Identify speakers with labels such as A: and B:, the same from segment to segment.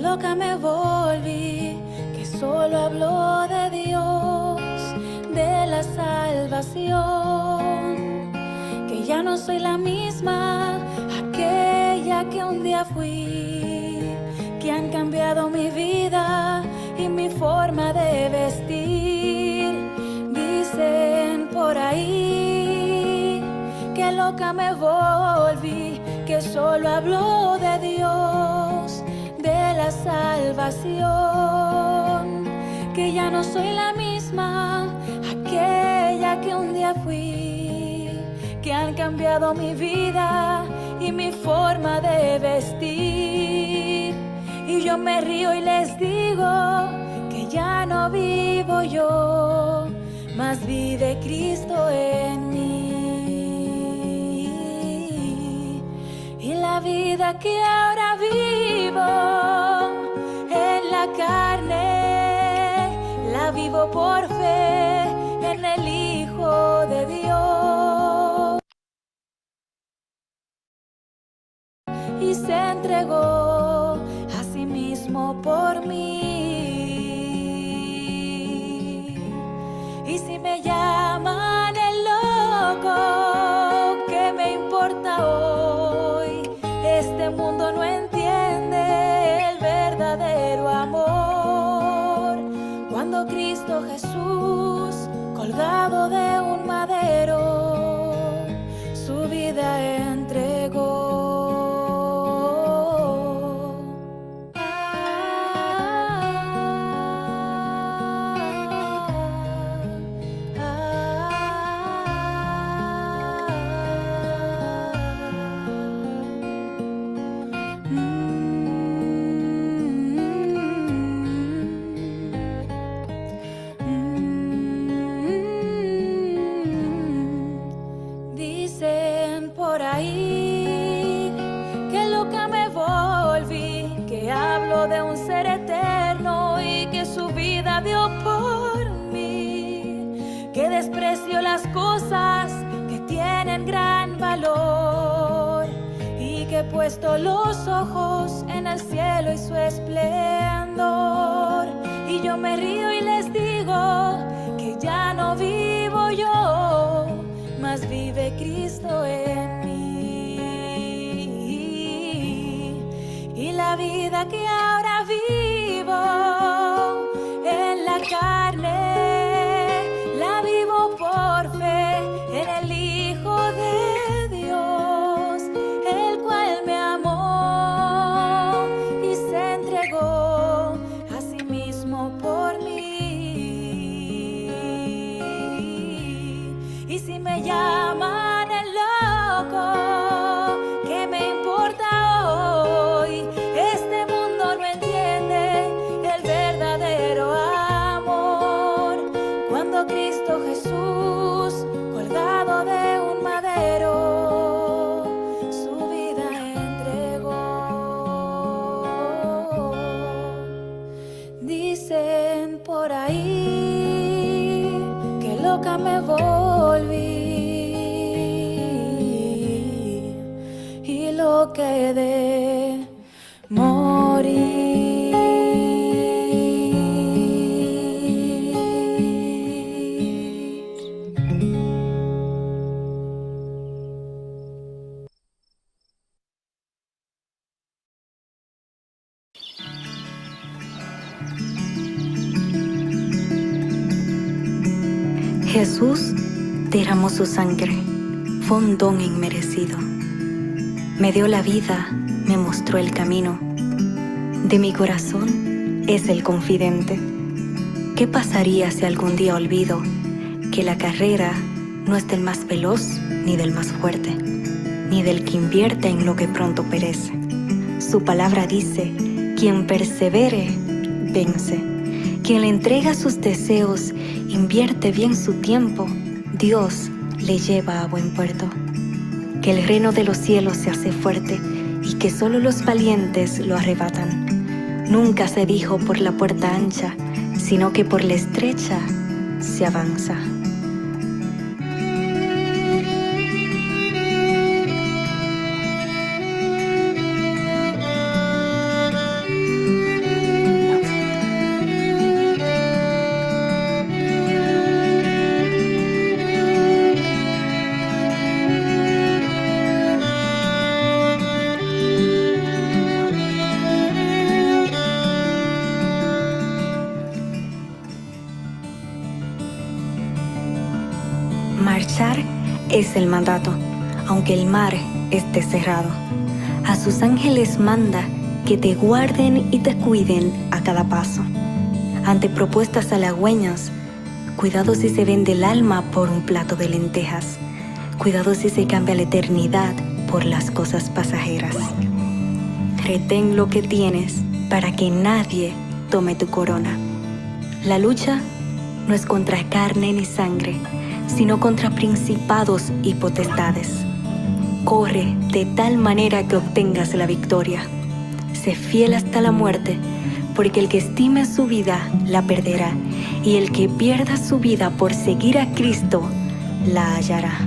A: loca me volví, que solo habló de Dios, de la salvación, que ya no soy la misma, aquella que un día fui, que han cambiado mi vida y mi forma de vestir. Dicen por ahí que loca me volví, que solo habló de Dios, de la salvación, que ya no soy la misma, aquella que un día fui, que han cambiado mi vida y mi forma de vestir. Y yo me río y les digo que ya no vivo yo, mas vive Cristo en mí. Y la vida que ahora vivo en la carne, la vivo por fe en el Hijo de Dios. Y se entregó a sí mismo por mí. Y si me llaman el loco, ¿qué me importa hoy? Este mundo no entiende el verdadero amor. Cuando Cristo Jesús, colgado de un madero, su vida entregó. Dicen por ahí que loca me volví, que hablo de un ser eterno y que su vida dio por mí, que desprecio las cosas que tienen gran valor y que he puesto los ojos en el cielo y su esplendor. Y yo me río y les digo que ya no vivo yo, mas vive Cristo en mí. Y la vida que ahora vivo en la carne, la vivo por fe en el Hijo de Dios, el cual me amó y se entregó a sí mismo por mí. Y si me llaman el loco, ¿qué me importa hoy? Este mundo no entiende el verdadero amor. Cuando Cristo Jesús, colgado de un madero, su vida entregó. Dicen por ahí que loca me volví y lo que de morir.
B: Jesús derramó su sangre, fue un don inmerecido. Me dio la vida, me mostró el camino. De mi corazón es el confidente. ¿Qué pasaría si algún día olvido que la carrera no es del más veloz ni del más fuerte, ni del que invierte en lo que pronto perece? Su palabra dice: quien persevere, vence. Quien le entrega sus deseos, invierte bien su tiempo, Dios le lleva a buen puerto. Que el reino de los cielos se hace fuerte y que solo los valientes lo arrebatan. Nunca se dijo por la puerta ancha, sino que por la estrecha se avanza. Marchar es el mandato, aunque el mar esté cerrado. A sus ángeles manda que te guarden y te cuiden a cada paso. Ante propuestas halagüeñas, cuidado si se vende el alma por un plato de lentejas. Cuidado si se cambia la eternidad por las cosas pasajeras. Retén lo que tienes para que nadie tome tu corona. La lucha no es contra carne ni sangre, sino contra principados y potestades. Corre de tal manera que obtengas la victoria. Sé fiel hasta la muerte, porque el que estime su vida la perderá, y el que pierda su vida por seguir a Cristo la hallará.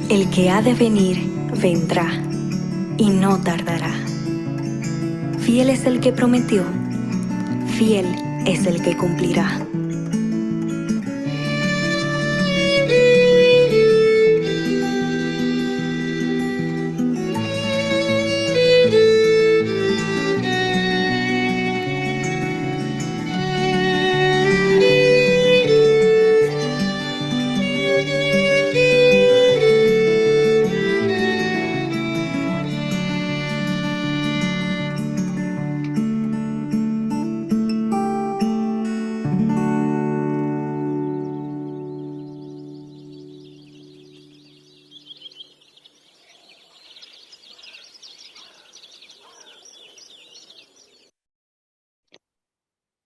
B: El que ha de venir, vendrá, y no tardará. Fiel es el que prometió, fiel es el que cumplirá.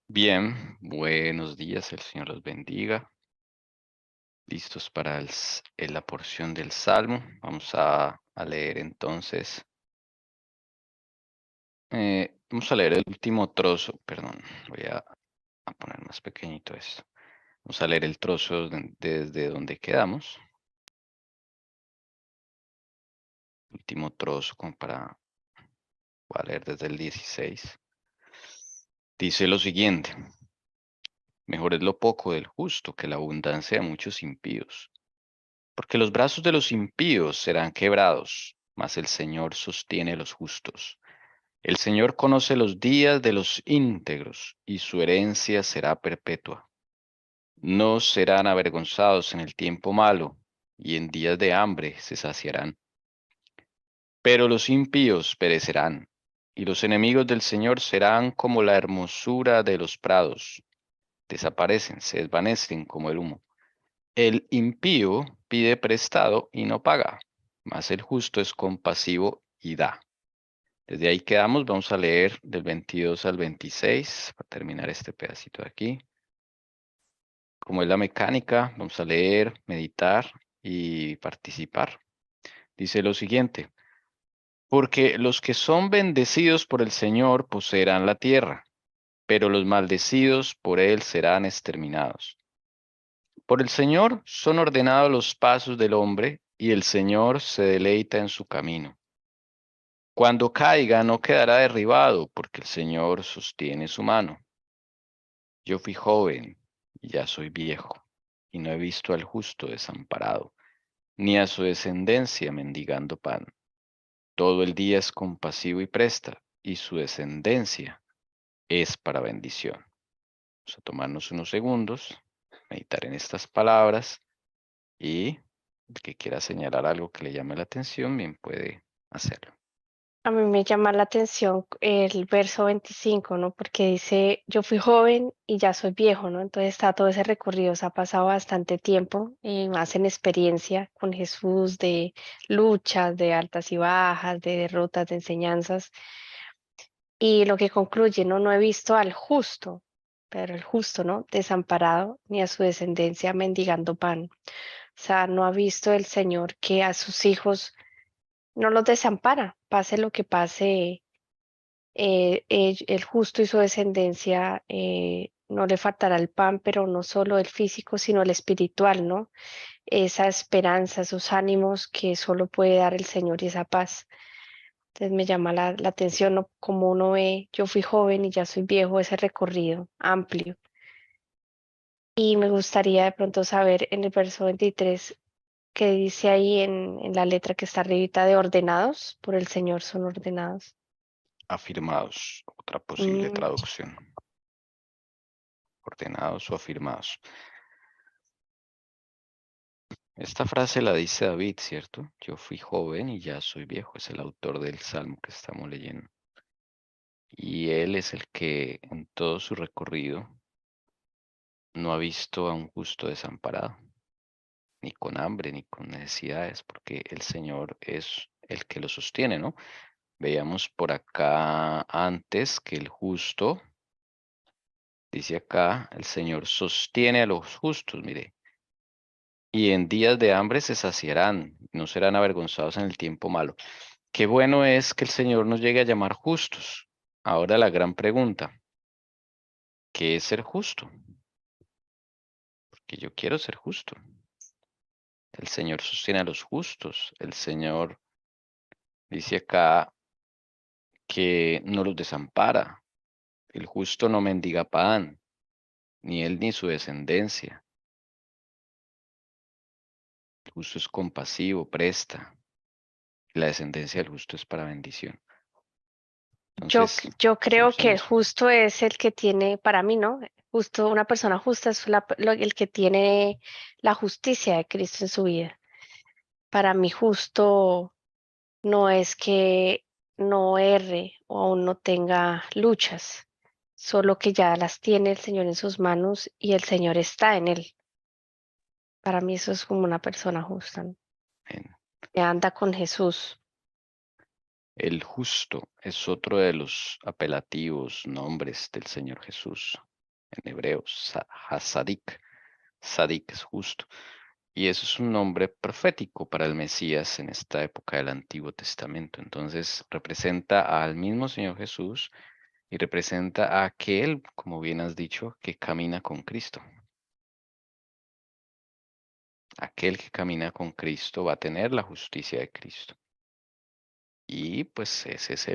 C: Bien, buenos días, el Señor los bendiga. Listos para la porción del Salmo. Vamos a leer entonces. Vamos a leer el último trozo, perdón, voy a poner más pequeñito esto. Vamos a leer el trozo desde donde quedamos. Último trozo como voy a leer desde el 16. Dice lo siguiente. Mejor es lo poco del justo que la abundancia de muchos impíos. Porque los brazos de los impíos serán quebrados, mas el Señor sostiene a los justos. El Señor conoce los días de los íntegros, y su herencia será perpetua. No serán avergonzados en el tiempo malo, y en días de hambre se saciarán. Pero los impíos perecerán, y los enemigos del Señor serán como la hermosura de los prados. Desaparecen, se desvanecen como el humo. El impío pide prestado y no paga, mas el justo es compasivo y da. Desde ahí quedamos, vamos a leer del 22 al 26 para terminar este pedacito de aquí. Como es la mecánica, vamos a leer, meditar y participar. Dice lo siguiente: porque los que son bendecidos por el Señor poseerán la tierra, pero los maldecidos por él serán exterminados. Por el Señor son ordenados los pasos del hombre, y el Señor se deleita en su camino. Cuando caiga no quedará derribado, porque el Señor sostiene su mano. Yo fui joven y ya soy viejo, y no he visto al justo desamparado, ni a su descendencia mendigando pan. Todo el día es compasivo y presta, y su descendencia es para bendición. Vamos a tomarnos unos segundos, meditar en estas palabras, y el que quiera señalar algo que le llame la atención, bien puede hacerlo.
D: A mí me llama la atención el verso 25, ¿no? Porque dice, yo fui joven y ya soy viejo, ¿no? Entonces está todo ese recorrido, se ha pasado bastante tiempo, más en experiencia con Jesús de luchas, de altas y bajas, de derrotas, de enseñanzas. Y lo que concluye, ¿no? No he visto al justo, pero el justo, ¿no? Desamparado, ni a su descendencia mendigando pan. O sea, no ha visto el Señor que a sus hijos no los desampara, pase lo que pase, el justo y su descendencia no le faltará el pan, pero no solo el físico, sino el espiritual, ¿no? Esa esperanza, esos ánimos que solo puede dar el Señor y esa paz. Entonces me llama la atención, ¿no? Como uno ve, yo fui joven y ya soy viejo, ese recorrido amplio. Y me gustaría de pronto saber en el verso 23 que dice ahí en la letra que está arribita de ordenados, por el Señor son ordenados.
C: Afirmados, otra posible
D: Mm,
C: traducción. Ordenados o afirmados. Esta frase la dice David, ¿cierto? Yo fui joven y ya soy viejo. Es el autor del salmo que estamos leyendo. Y él es el que en todo su recorrido no ha visto a un justo desamparado, ni con hambre, ni con necesidades, porque el Señor es el que lo sostiene, ¿no? Veíamos por acá antes que el justo, dice acá, el Señor sostiene a los justos, mire, y en días de hambre se saciarán, no serán avergonzados en el tiempo malo. Qué bueno es que el Señor nos llegue a llamar justos. Ahora la gran pregunta, ¿qué es ser justo? Porque yo quiero ser justo. El Señor sostiene a los justos. El Señor dice acá que no los desampara. El justo no mendiga pan, ni él ni su descendencia. El justo es compasivo, presta. La descendencia del justo es para bendición. Entonces,
D: yo creo
C: pensemos en
D: que el
C: eso.
D: justo es el que tiene, para mí, ¿no? Justo, una persona justa es el que tiene la justicia de Cristo en su vida. Para mí justo no es que no erre o aún no tenga luchas, solo que ya las tiene el Señor en sus manos y el Señor está en él. Para mí eso es como una persona justa, ¿no?
C: En-
D: Que anda con Jesús.
C: El justo es otro de los apelativos nombres del Señor Jesús. En hebreo, Hasadik. Sadik es justo. Y eso es un nombre profético para el Mesías en esta época del Antiguo Testamento. Entonces representa al mismo Señor Jesús y representa a aquel, como bien has dicho, que camina con Cristo. Aquel que camina con Cristo va a tener la justicia de Cristo. Y pues esa es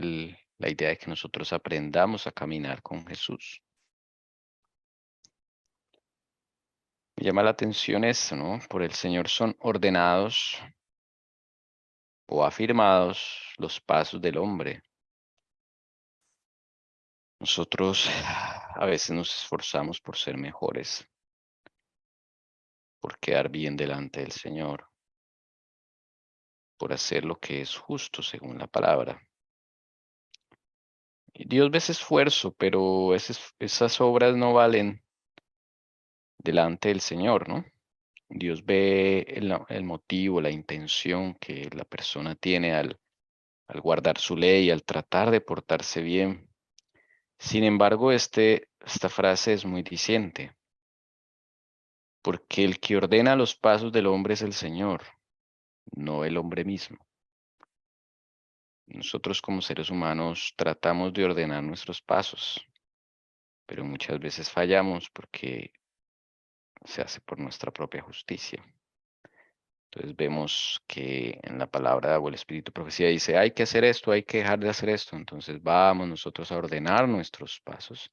C: la idea de que nosotros aprendamos a caminar con Jesús. Me llama la atención esto, ¿no? Por el Señor son ordenados o afirmados los pasos del hombre. Nosotros a veces nos esforzamos por ser mejores, por quedar bien delante del Señor, por hacer lo que es justo según la palabra. Y Dios ve ese esfuerzo, pero esas obras no valen delante del Señor, ¿no? Dios ve el motivo, la intención que la persona tiene al guardar su ley, al tratar de portarse bien. Sin embargo, esta frase es muy diciente, porque el que ordena los pasos del hombre es el Señor, no el hombre mismo. Nosotros como seres humanos tratamos de ordenar nuestros pasos, pero muchas veces fallamos porque se hace por nuestra propia justicia. Entonces vemos que en la palabra o el Espíritu de Profecía dice, hay que hacer esto, hay que dejar de hacer esto. Entonces vamos nosotros a ordenar nuestros pasos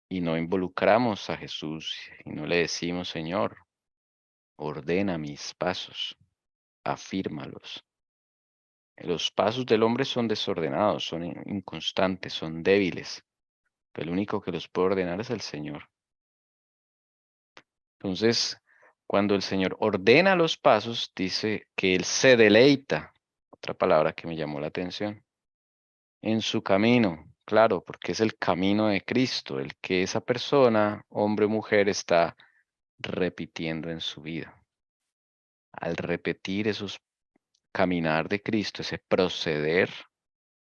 C: y no involucramos a Jesús y no le decimos, Señor, ordena mis pasos, afírmalos. Los pasos del hombre son desordenados, son inconstantes, son débiles, pero el único que los puede ordenar es el Señor. Entonces, cuando el Señor ordena los pasos, dice que Él se deleita, otra palabra que me llamó la atención, en su camino, claro, porque es el camino de Cristo, el que esa persona, hombre o mujer, está repitiendo en su vida. Al repetir esos caminar de Cristo, ese proceder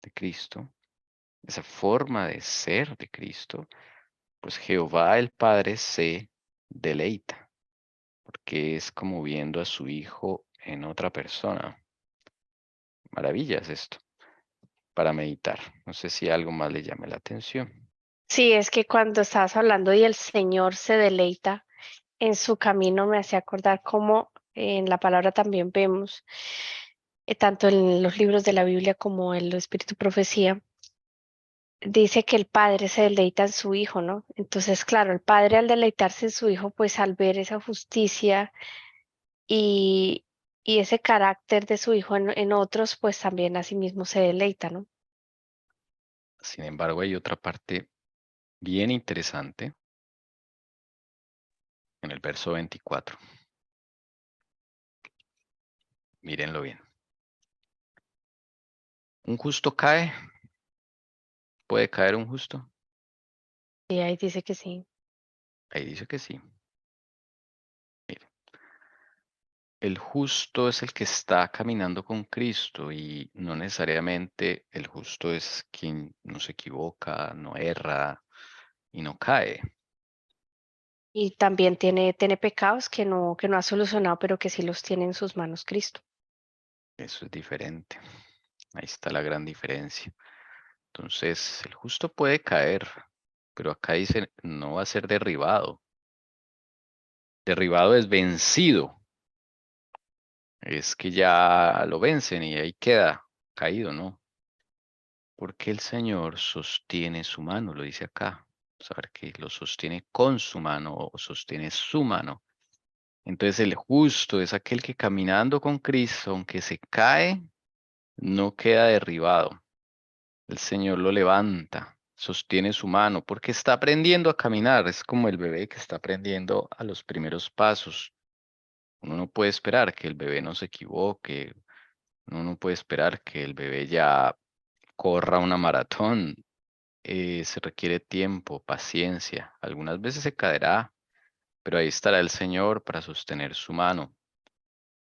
C: de Cristo, esa forma de ser de Cristo, pues Jehová el Padre se deleita, porque es como viendo a su Hijo en otra persona. Maravillas esto, para meditar. No sé si algo más le llame la atención.
D: Sí, es que cuando estabas hablando y el Señor se deleita en su camino, me hacía acordar cómo en la palabra también vemos, tanto en los libros de la Biblia como en el Espíritu Profecía, dice que el padre se deleita en su hijo, ¿no? Entonces, claro, el padre al deleitarse en su hijo, pues al ver esa justicia y, y ese carácter de su hijo en otros, pues también a sí mismo se deleita, ¿no?
C: Sin embargo, hay otra parte bien interesante en el verso 24. Mírenlo bien. ¿Un justo cae? ¿Puede caer un justo?
D: Y ahí dice que sí.
C: Ahí dice que sí. Mire, el justo es el que está caminando con Cristo y no necesariamente el justo es quien no se equivoca, no erra y no cae.
D: Y también tiene pecados que no ha solucionado, pero que sí los tiene en sus manos Cristo.
C: Eso es diferente. Ahí está la gran diferencia. Entonces, el justo puede caer, pero acá dice no va a ser derribado. Derribado es vencido. Es que ya lo vencen y ahí queda caído, ¿no? Porque el Señor sostiene su mano, lo dice acá. Saber que lo sostiene con su mano o sostiene su mano. Entonces el justo es aquel que caminando con Cristo, aunque se cae, no queda derribado. El Señor lo levanta, sostiene su mano, porque está aprendiendo a caminar. Es como el bebé que está aprendiendo a los primeros pasos. Uno no puede esperar que el bebé no se equivoque. Uno no puede esperar que el bebé ya corra una maratón. Se requiere tiempo, paciencia. Algunas veces se caerá, pero ahí estará el Señor para sostener su mano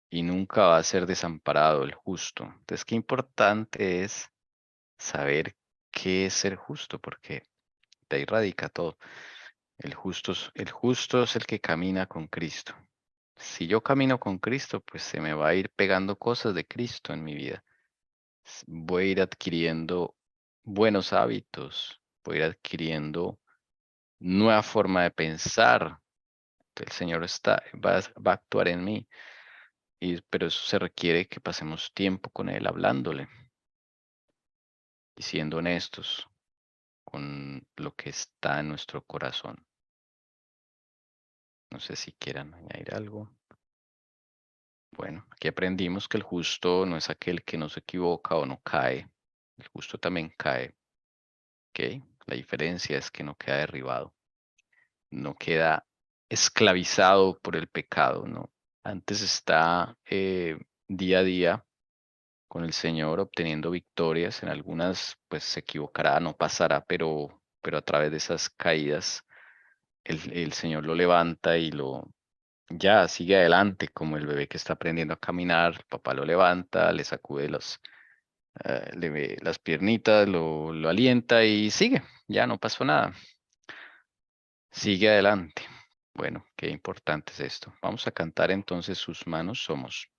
C: y nunca va a ser desamparado el justo. Entonces, qué importante es saber qué es ser justo, porque de ahí radica todo. El justo es el que camina con Cristo. Si yo camino con Cristo, pues se me va a ir pegando cosas de Cristo en mi vida. Voy a ir adquiriendo buenos hábitos, voy a ir adquiriendo nueva forma de pensar. El Señor va a actuar en mí, pero eso se requiere que pasemos tiempo con Él hablándole y siendo honestos con lo que está en nuestro corazón. No sé si quieran añadir algo. Bueno, aquí aprendimos que el justo no es aquel que no se equivoca o no cae. El justo también cae. ¿Ok? La diferencia es que no queda derribado, no queda esclavizado por el pecado, ¿no? Antes está día a día con el Señor obteniendo victorias. En algunas, pues se equivocará, no pasará, pero a través de esas caídas, el Señor lo levanta y ya sigue adelante, como el bebé que está aprendiendo a caminar. El papá lo levanta, le sacude le ve las piernitas, lo alienta y sigue. Ya no pasó nada. Sigue adelante. Bueno, qué importante es esto. Vamos a cantar entonces Sus manos somos.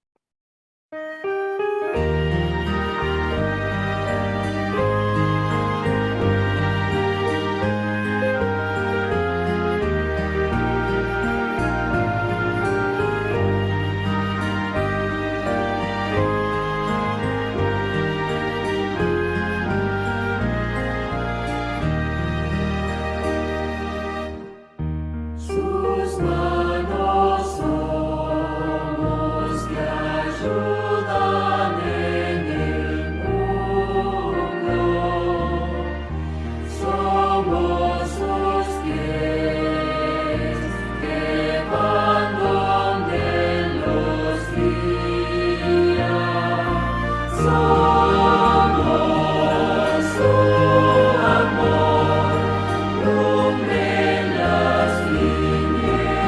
A: Sus manos somos que ayudan en el mundo. Somos sus pies que van donde los guía. Somos su amor, lumbre en las tinieblas.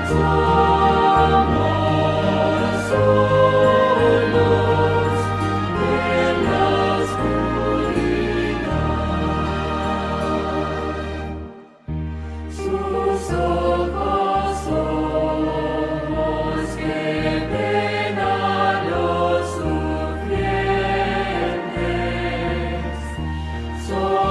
A: Somos su luz en la oscuridad. Sus ojos somos que ven a los sufrientes. Somos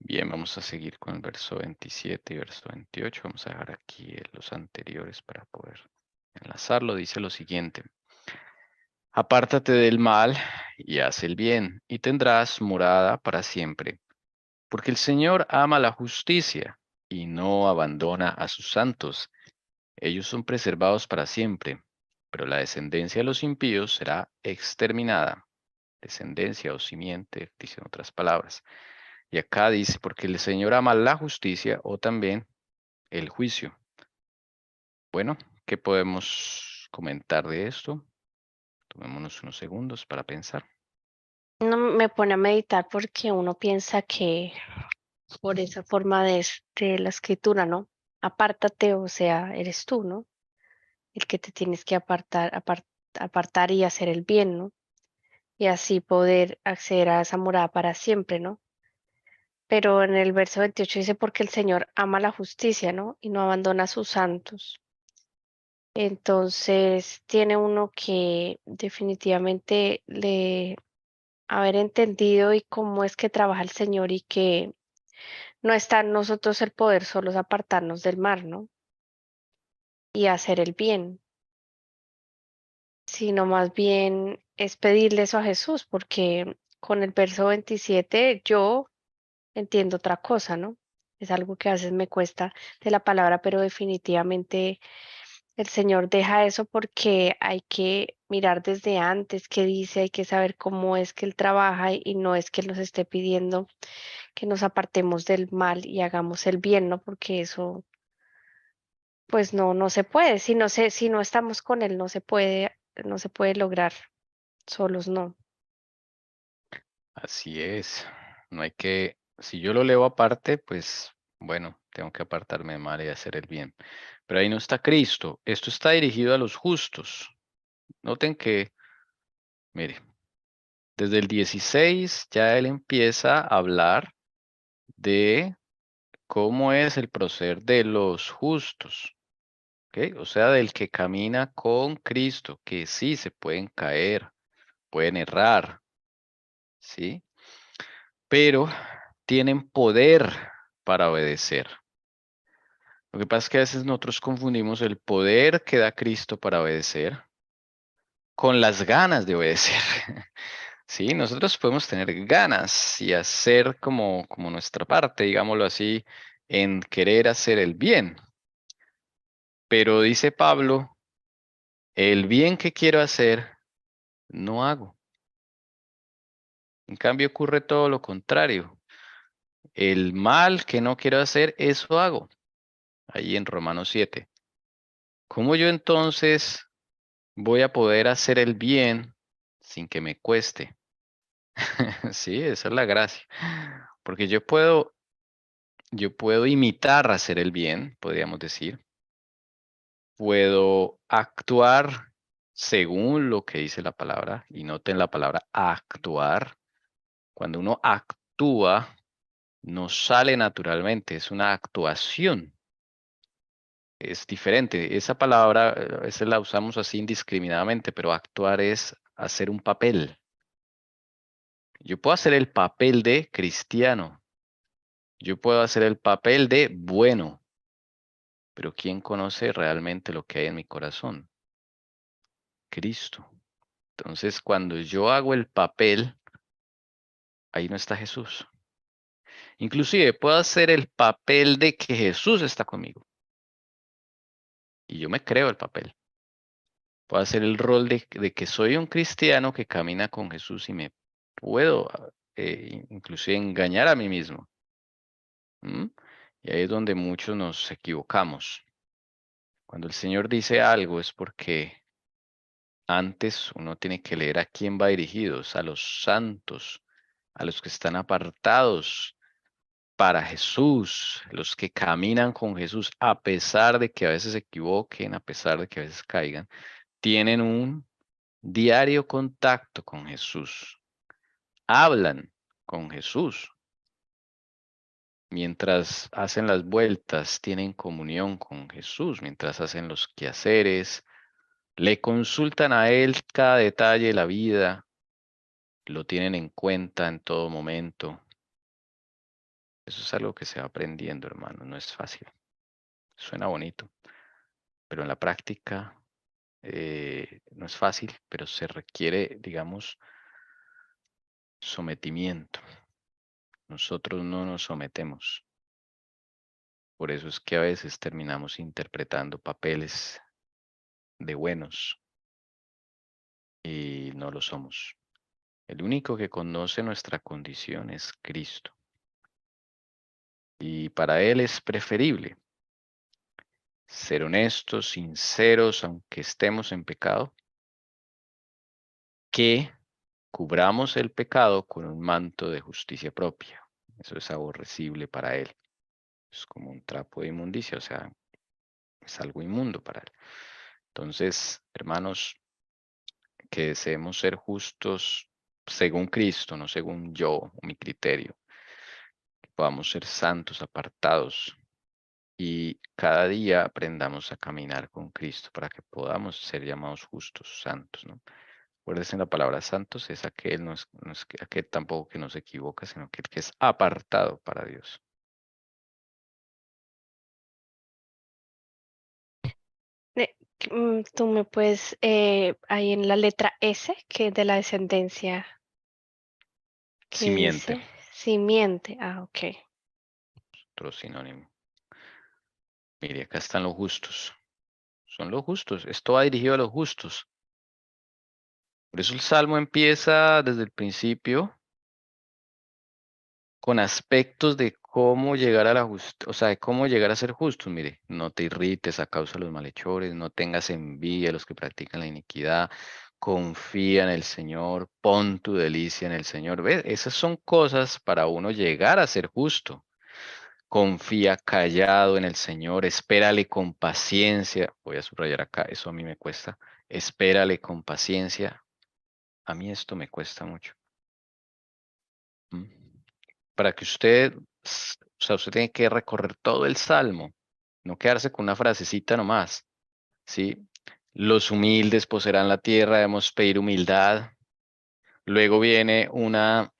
C: Bien, vamos a seguir con el verso 27 y verso 28. Vamos a dejar aquí los anteriores para poder enlazarlo. Dice lo siguiente. Apártate del mal y haz el bien, y tendrás morada para siempre. Porque el Señor ama la justicia y no abandona a sus santos. Ellos son preservados para siempre, pero la descendencia de los impíos será exterminada. Descendencia o simiente, dicen otras palabras. Y acá dice, porque el Señor ama la justicia o también el juicio. Bueno, ¿qué podemos comentar de esto? Tomémonos unos segundos para pensar.
D: No me pone a meditar porque uno piensa que por esa forma de la escritura, ¿no? Apártate, o sea, eres tú, ¿no? El que te tienes que apartar y hacer el bien, ¿no? Y así poder acceder a esa morada para siempre, ¿no? Pero en el verso 28 dice, porque el Señor ama la justicia, ¿no? Y no abandona a sus santos. Entonces tiene uno que definitivamente haber entendido y cómo es que trabaja el Señor y que no está en nosotros el poder solos apartarnos del mal, ¿no? Y hacer el bien, sino más bien es pedirle eso a Jesús, porque con el verso 27 yo entiendo otra cosa, ¿no? Es algo que a veces me cuesta de la palabra, pero definitivamente el Señor deja eso porque hay que mirar desde antes qué dice, hay que saber cómo es que Él trabaja y no es que Él nos esté pidiendo que nos apartemos del mal y hagamos el bien, ¿no? Porque eso, pues no se puede. Si no estamos con Él, no se puede lograr solos, no.
C: Así es. No hay que, si yo lo leo aparte, pues bueno, tengo que apartarme de mal y hacer el bien. Pero ahí no está Cristo. Esto está dirigido a los justos. Noten que, mire, desde el 16 ya él empieza a hablar de cómo es el proceder de los justos. ¿Ok? O sea, del que camina con Cristo, que sí se pueden caer, pueden errar, ¿sí? Pero tienen poder para obedecer. Lo que pasa es que a veces nosotros confundimos el poder que da Cristo para obedecer con las ganas de obedecer. Sí, nosotros podemos tener ganas y hacer como nuestra parte, digámoslo así, en querer hacer el bien. Pero dice Pablo, el bien que quiero hacer, no hago. En cambio ocurre todo lo contrario. El mal que no quiero hacer, eso hago. Ahí en Romanos 7. ¿Cómo yo entonces voy a poder hacer el bien sin que me cueste? Sí, esa es la gracia. Porque yo puedo imitar hacer el bien, podríamos decir. Puedo actuar según lo que dice la palabra. Y noten la palabra actuar. Cuando uno actúa, no sale naturalmente, es una actuación. Es diferente. Esa palabra a veces la usamos así indiscriminadamente, pero actuar es hacer un papel. Yo puedo hacer el papel de cristiano. Yo puedo hacer el papel de bueno. Pero ¿quién conoce realmente lo que hay en mi corazón? Cristo. Entonces, cuando yo hago el papel, ahí no está Jesús. Inclusive puedo hacer el papel de que Jesús está conmigo. Y yo me creo el papel. Puedo hacer el rol de que soy un cristiano que camina con Jesús y me puedo inclusive engañar a mí mismo. ¿Mm? Y ahí es donde muchos nos equivocamos. Cuando el Señor dice algo es porque antes uno tiene que leer a quién va dirigidos, a los santos, a los que están apartados para Jesús, los que caminan con Jesús, a pesar de que a veces se equivoquen, a pesar de que a veces caigan, tienen un diario contacto con Jesús, hablan con Jesús. Mientras hacen las vueltas, tienen comunión con Jesús, mientras hacen los quehaceres, le consultan a Él cada detalle de la vida, lo tienen en cuenta en todo momento. Eso es algo que se va aprendiendo, hermano, no es fácil. Suena bonito, pero en la práctica no es fácil, pero se requiere, digamos, sometimiento. Nosotros no nos sometemos. Por eso es que a veces terminamos interpretando papeles de buenos y no lo somos. El único que conoce nuestra condición es Cristo. Y para Él es preferible ser honestos, sinceros, aunque estemos en pecado, que cubramos el pecado con un manto de justicia propia. Eso es aborrecible para Él. Es como un trapo de inmundicia, o sea, es algo inmundo para Él. Entonces, hermanos, que deseemos ser justos según Cristo, no según yo o mi criterio. Que podamos ser santos, apartados, y cada día aprendamos a caminar con Cristo para que podamos ser llamados justos, santos, ¿no? Acuérdense, en la palabra santos es aquel, no es aquel tampoco que no se equivoca, sino aquel que es apartado para Dios.
D: Tú me puedes, ahí en la letra S, que es de la descendencia, que
C: Simiente,
D: dice simiente. Ah, ok.
C: otro sinónimo. Mire, acá están los justos. Son los justos. Esto va dirigido a los justos. Por eso el Salmo empieza desde el principio con aspectos de cómo llegar a la justicia, o sea, de cómo llegar a ser justos. Mire, no te irrites a causa de los malhechores, no tengas envidia a los que practican la iniquidad, confía en el Señor, pon tu delicia en el Señor. ¿Ves? Esas son cosas para uno llegar a ser justo. Confía callado en el Señor, espérale con paciencia. Voy a subrayar acá, eso a mí me cuesta. Espérale con paciencia. A mí esto me cuesta mucho. ¿Mm? Para que usted, o sea, usted tiene que recorrer todo el salmo, no quedarse con una frasecita nomás, ¿sí? Los humildes poseerán la tierra, debemos pedir humildad. Luego viene una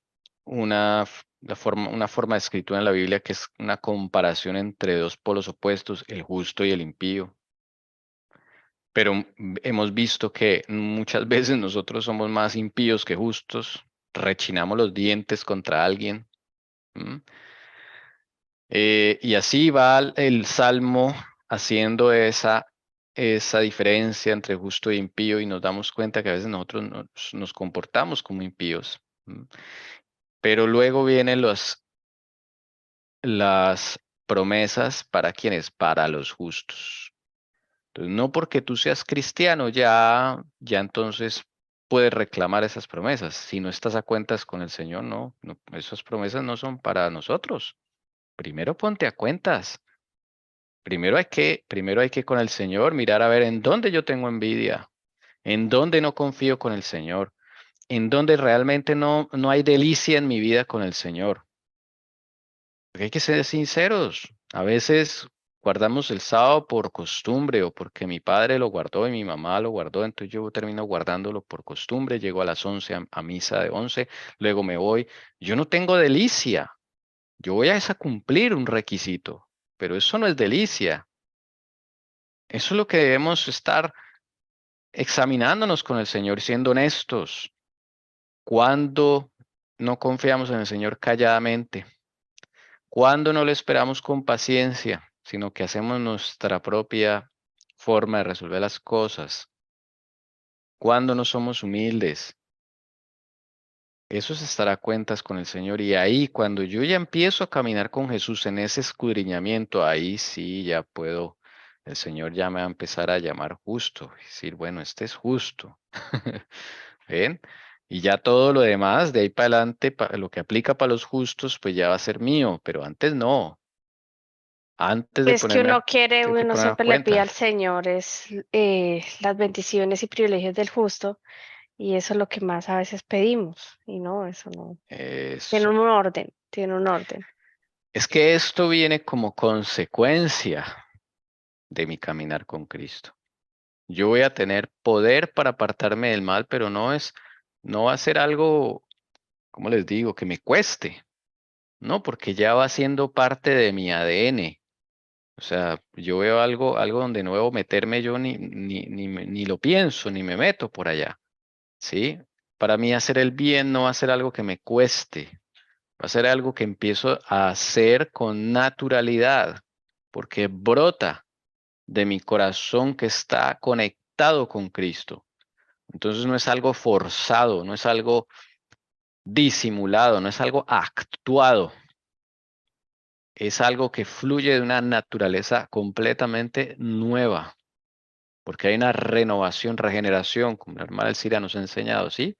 C: forma de escritura en la Biblia que es una comparación entre dos polos opuestos, el justo y el impío. Pero hemos visto que muchas veces nosotros somos más impíos que justos, rechinamos los dientes contra alguien. ¿M? Y así va el Salmo haciendo esa diferencia entre justo e impío y nos damos cuenta que a veces nosotros nos comportamos como impíos. Pero luego vienen las promesas para quienes, para los justos. Entonces, no porque tú seas cristiano ya entonces puedes reclamar esas promesas. Si no estás a cuentas con el Señor, no, esas promesas no son para nosotros. Primero ponte a cuentas. Primero hay que con el Señor mirar a ver en dónde yo tengo envidia, en dónde no confío con el Señor, en dónde realmente no hay delicia en mi vida con el Señor. Porque hay que ser sinceros. A veces guardamos el sábado por costumbre o porque mi padre lo guardó y mi mamá lo guardó, entonces yo termino guardándolo por costumbre, llego a las 11 a misa de 11, luego me voy. Yo no tengo delicia. Yo voy a cumplir un requisito, pero eso no es delicia. Eso es lo que debemos estar examinándonos con el Señor, siendo honestos. Cuando no confiamos en el Señor calladamente, cuando no le esperamos con paciencia, sino que hacemos nuestra propia forma de resolver las cosas, cuando no somos humildes, eso es estar a cuentas con el Señor. Y ahí, cuando yo ya empiezo a caminar con Jesús en ese escudriñamiento, ahí sí ya puedo, el Señor ya me va a empezar a llamar justo, decir, bueno, este es justo. ¿Ven? Y ya todo lo demás, de ahí para adelante, lo que aplica para los justos, pues ya va a ser mío, pero antes no. Antes de
D: Es que
C: ponerme a,
D: uno quiere,
C: tengo que
D: uno
C: poner a
D: siempre le pide
C: cuentas.
D: al Señor es las bendiciones y privilegios del justo, y eso es lo que más a veces pedimos, y no, eso no. Tiene
C: Eso.
D: un orden, tiene un orden.
C: Es que esto viene como consecuencia de mi caminar con Cristo. Yo voy a tener poder para apartarme del mal, pero no va a ser algo, como les digo, que me cueste. No, porque ya va siendo parte de mi ADN. O sea, yo veo algo donde no debo meterme yo ni lo pienso, ni me meto por allá. ¿Sí? Para mí hacer el bien no va a ser algo que me cueste. Va a ser algo que empiezo a hacer con naturalidad, porque brota de mi corazón que está conectado con Cristo. Entonces no es algo forzado, no es algo disimulado, no es algo actuado. Es algo que fluye de una naturaleza completamente nueva, porque hay una renovación, regeneración, como la hermana Elcira nos ha enseñado, ¿sí?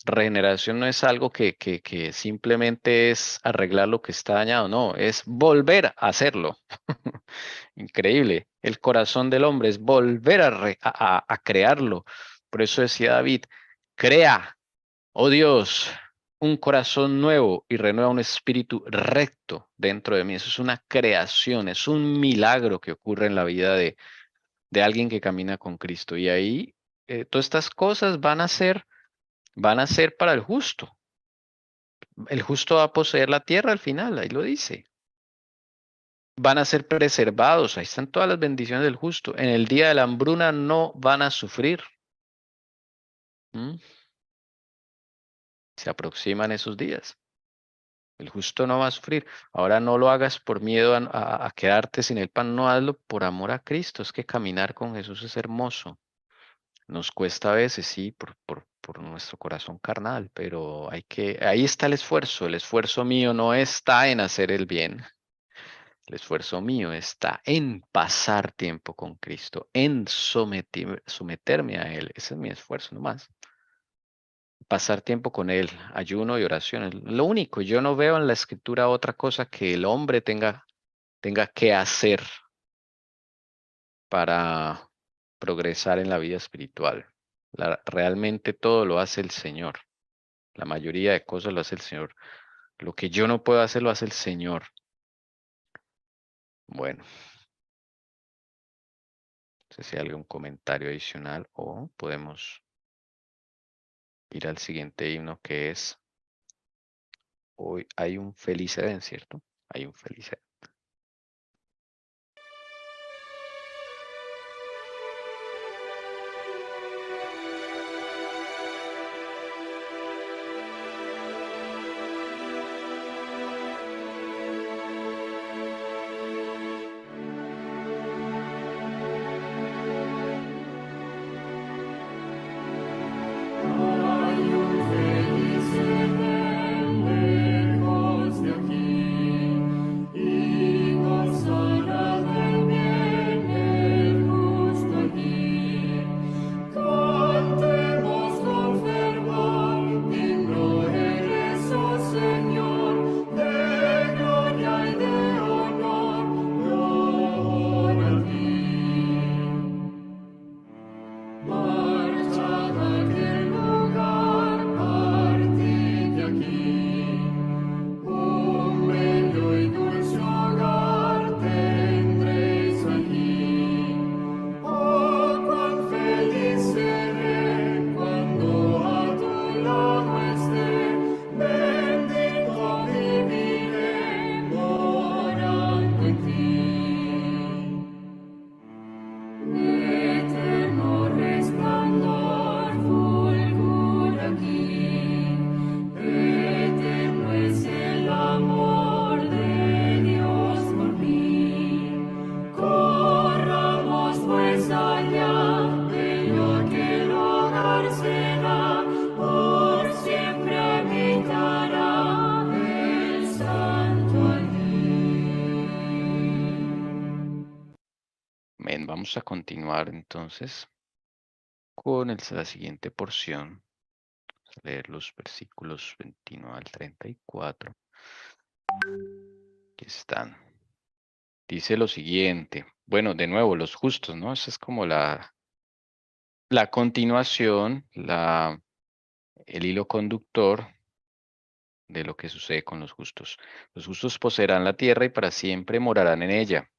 C: Regeneración no es algo que simplemente es arreglar lo que está dañado, no, es volver a hacerlo. Increíble. El corazón del hombre es volver a crearlo. Por eso decía David, crea, oh Dios, un corazón nuevo y renueva un espíritu recto dentro de mí. Eso es una creación, es un milagro que ocurre en la vida de alguien que camina con Cristo. Y ahí todas estas cosas van a ser para el justo. El justo va a poseer la tierra al final, ahí lo dice. Van a ser preservados, ahí están todas las bendiciones del justo. En el día de la hambruna no van a sufrir. ¿Mm? Se aproximan esos días. El justo no va a sufrir. Ahora no lo hagas por miedo a quedarte sin el pan, no hazlo por amor a Cristo. Es que caminar con Jesús es hermoso. Nos cuesta a veces, sí, por nuestro corazón carnal, pero ahí está el esfuerzo. El esfuerzo mío no está en hacer el bien. El esfuerzo mío está en pasar tiempo con Cristo, en someterme a Él. Ese es mi esfuerzo nomás. Pasar tiempo con Él, ayuno y oración. Lo único, yo no veo en la escritura otra cosa que el hombre tenga que hacer para progresar en la vida espiritual. Realmente todo lo hace el Señor. La mayoría de cosas lo hace el Señor. Lo que yo no puedo hacer lo hace el Señor. Bueno, no sé si hay algún comentario adicional o podemos ir al siguiente himno que es hoy hay un feliz Edén, ¿cierto? Hay un feliz Edén. Bien, vamos a continuar entonces con la siguiente porción. Vamos a leer los versículos 21 al 34. Aquí están. Dice lo siguiente. Bueno, de nuevo, los justos, ¿no? Esa es como la continuación, el hilo conductor de lo que sucede con los justos. Los justos poseerán la tierra y para siempre morarán en ella.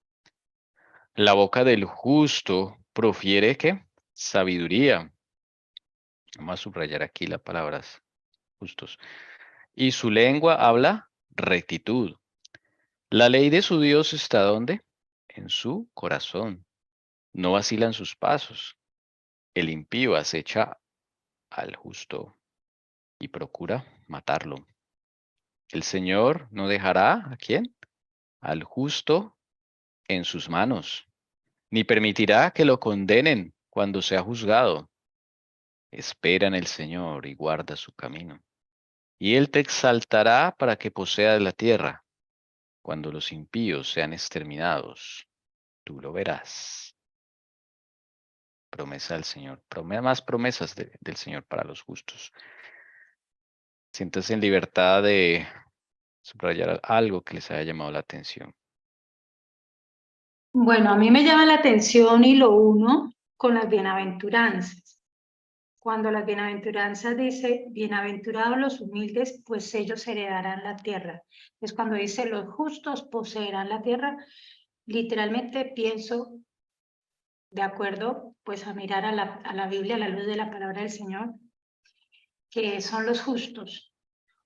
C: La boca del justo profiere, ¿qué? Sabiduría. Vamos a subrayar aquí las palabras justos. Y su lengua habla rectitud. La ley de su Dios está ¿dónde? En su corazón. No vacilan sus pasos. El impío acecha al justo y procura matarlo. El Señor no dejará ¿a quién? Al justo en sus manos, ni permitirá que lo condenen cuando sea juzgado. Espera en el Señor y guarda su camino. Y Él te exaltará para que poseas la tierra. Cuando los impíos sean exterminados, tú lo verás. Promesa del Señor. Más promesas del Señor para los justos. Siéntase en libertad de subrayar algo que les haya llamado la atención.
E: Bueno, a mí me llama la atención y lo uno con las bienaventuranzas. Cuando las bienaventuranzas dice, bienaventurados los humildes, pues ellos heredarán la tierra. Es cuando dice, los justos poseerán la tierra, literalmente pienso, de acuerdo, pues a mirar a la Biblia, a la luz de la palabra del Señor, que son los justos.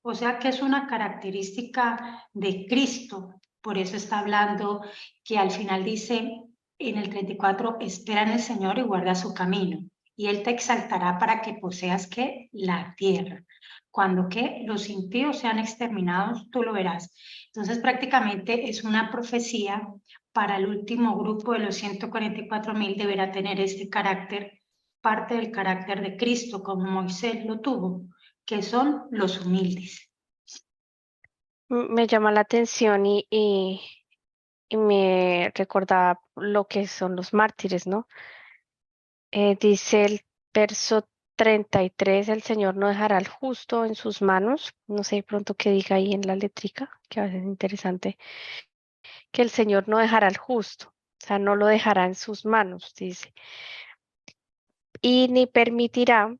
E: O sea que es una característica de Cristo. Por eso está hablando que al final dice en el 34, espera en el Señor y guarda su camino. Y Él te exaltará para que poseas ¿qué? La tierra. Cuando ¿qué? Los impíos sean exterminados, tú lo verás. Entonces prácticamente es una profecía para el último grupo de los 144,000 deberá tener este carácter, parte del carácter de Cristo, como Moisés lo tuvo, que son los humildes.
D: Me llama la atención y me recordaba lo que son los mártires, ¿no? Dice el verso 33, el Señor no dejará al justo en sus manos. No sé de pronto qué diga ahí en la letrica, que a veces es interesante, que el Señor no dejará al justo, o sea, no lo dejará en sus manos, dice. Y ni permitirá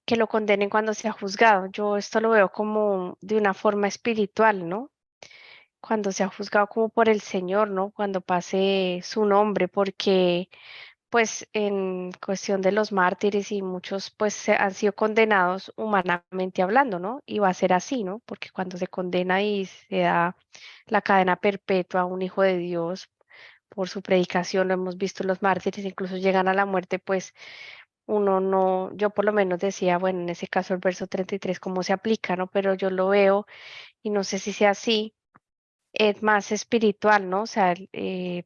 D: que lo condenen cuando sea juzgado. Yo esto lo veo como de una forma espiritual, ¿no? Cuando sea juzgado como por el Señor, ¿no? Cuando pase su nombre, porque pues en cuestión de los mártires y muchos pues han sido condenados humanamente hablando, ¿no? Y va a ser así, ¿no? Porque cuando se condena y se da la cadena perpetua a un hijo de Dios por su predicación, lo hemos visto, los mártires incluso llegan a la muerte, pues uno no, yo por lo menos decía, bueno, en ese caso el verso 33, ¿cómo se aplica, no? Pero yo lo veo y no sé si sea así, es más espiritual, ¿no? O sea,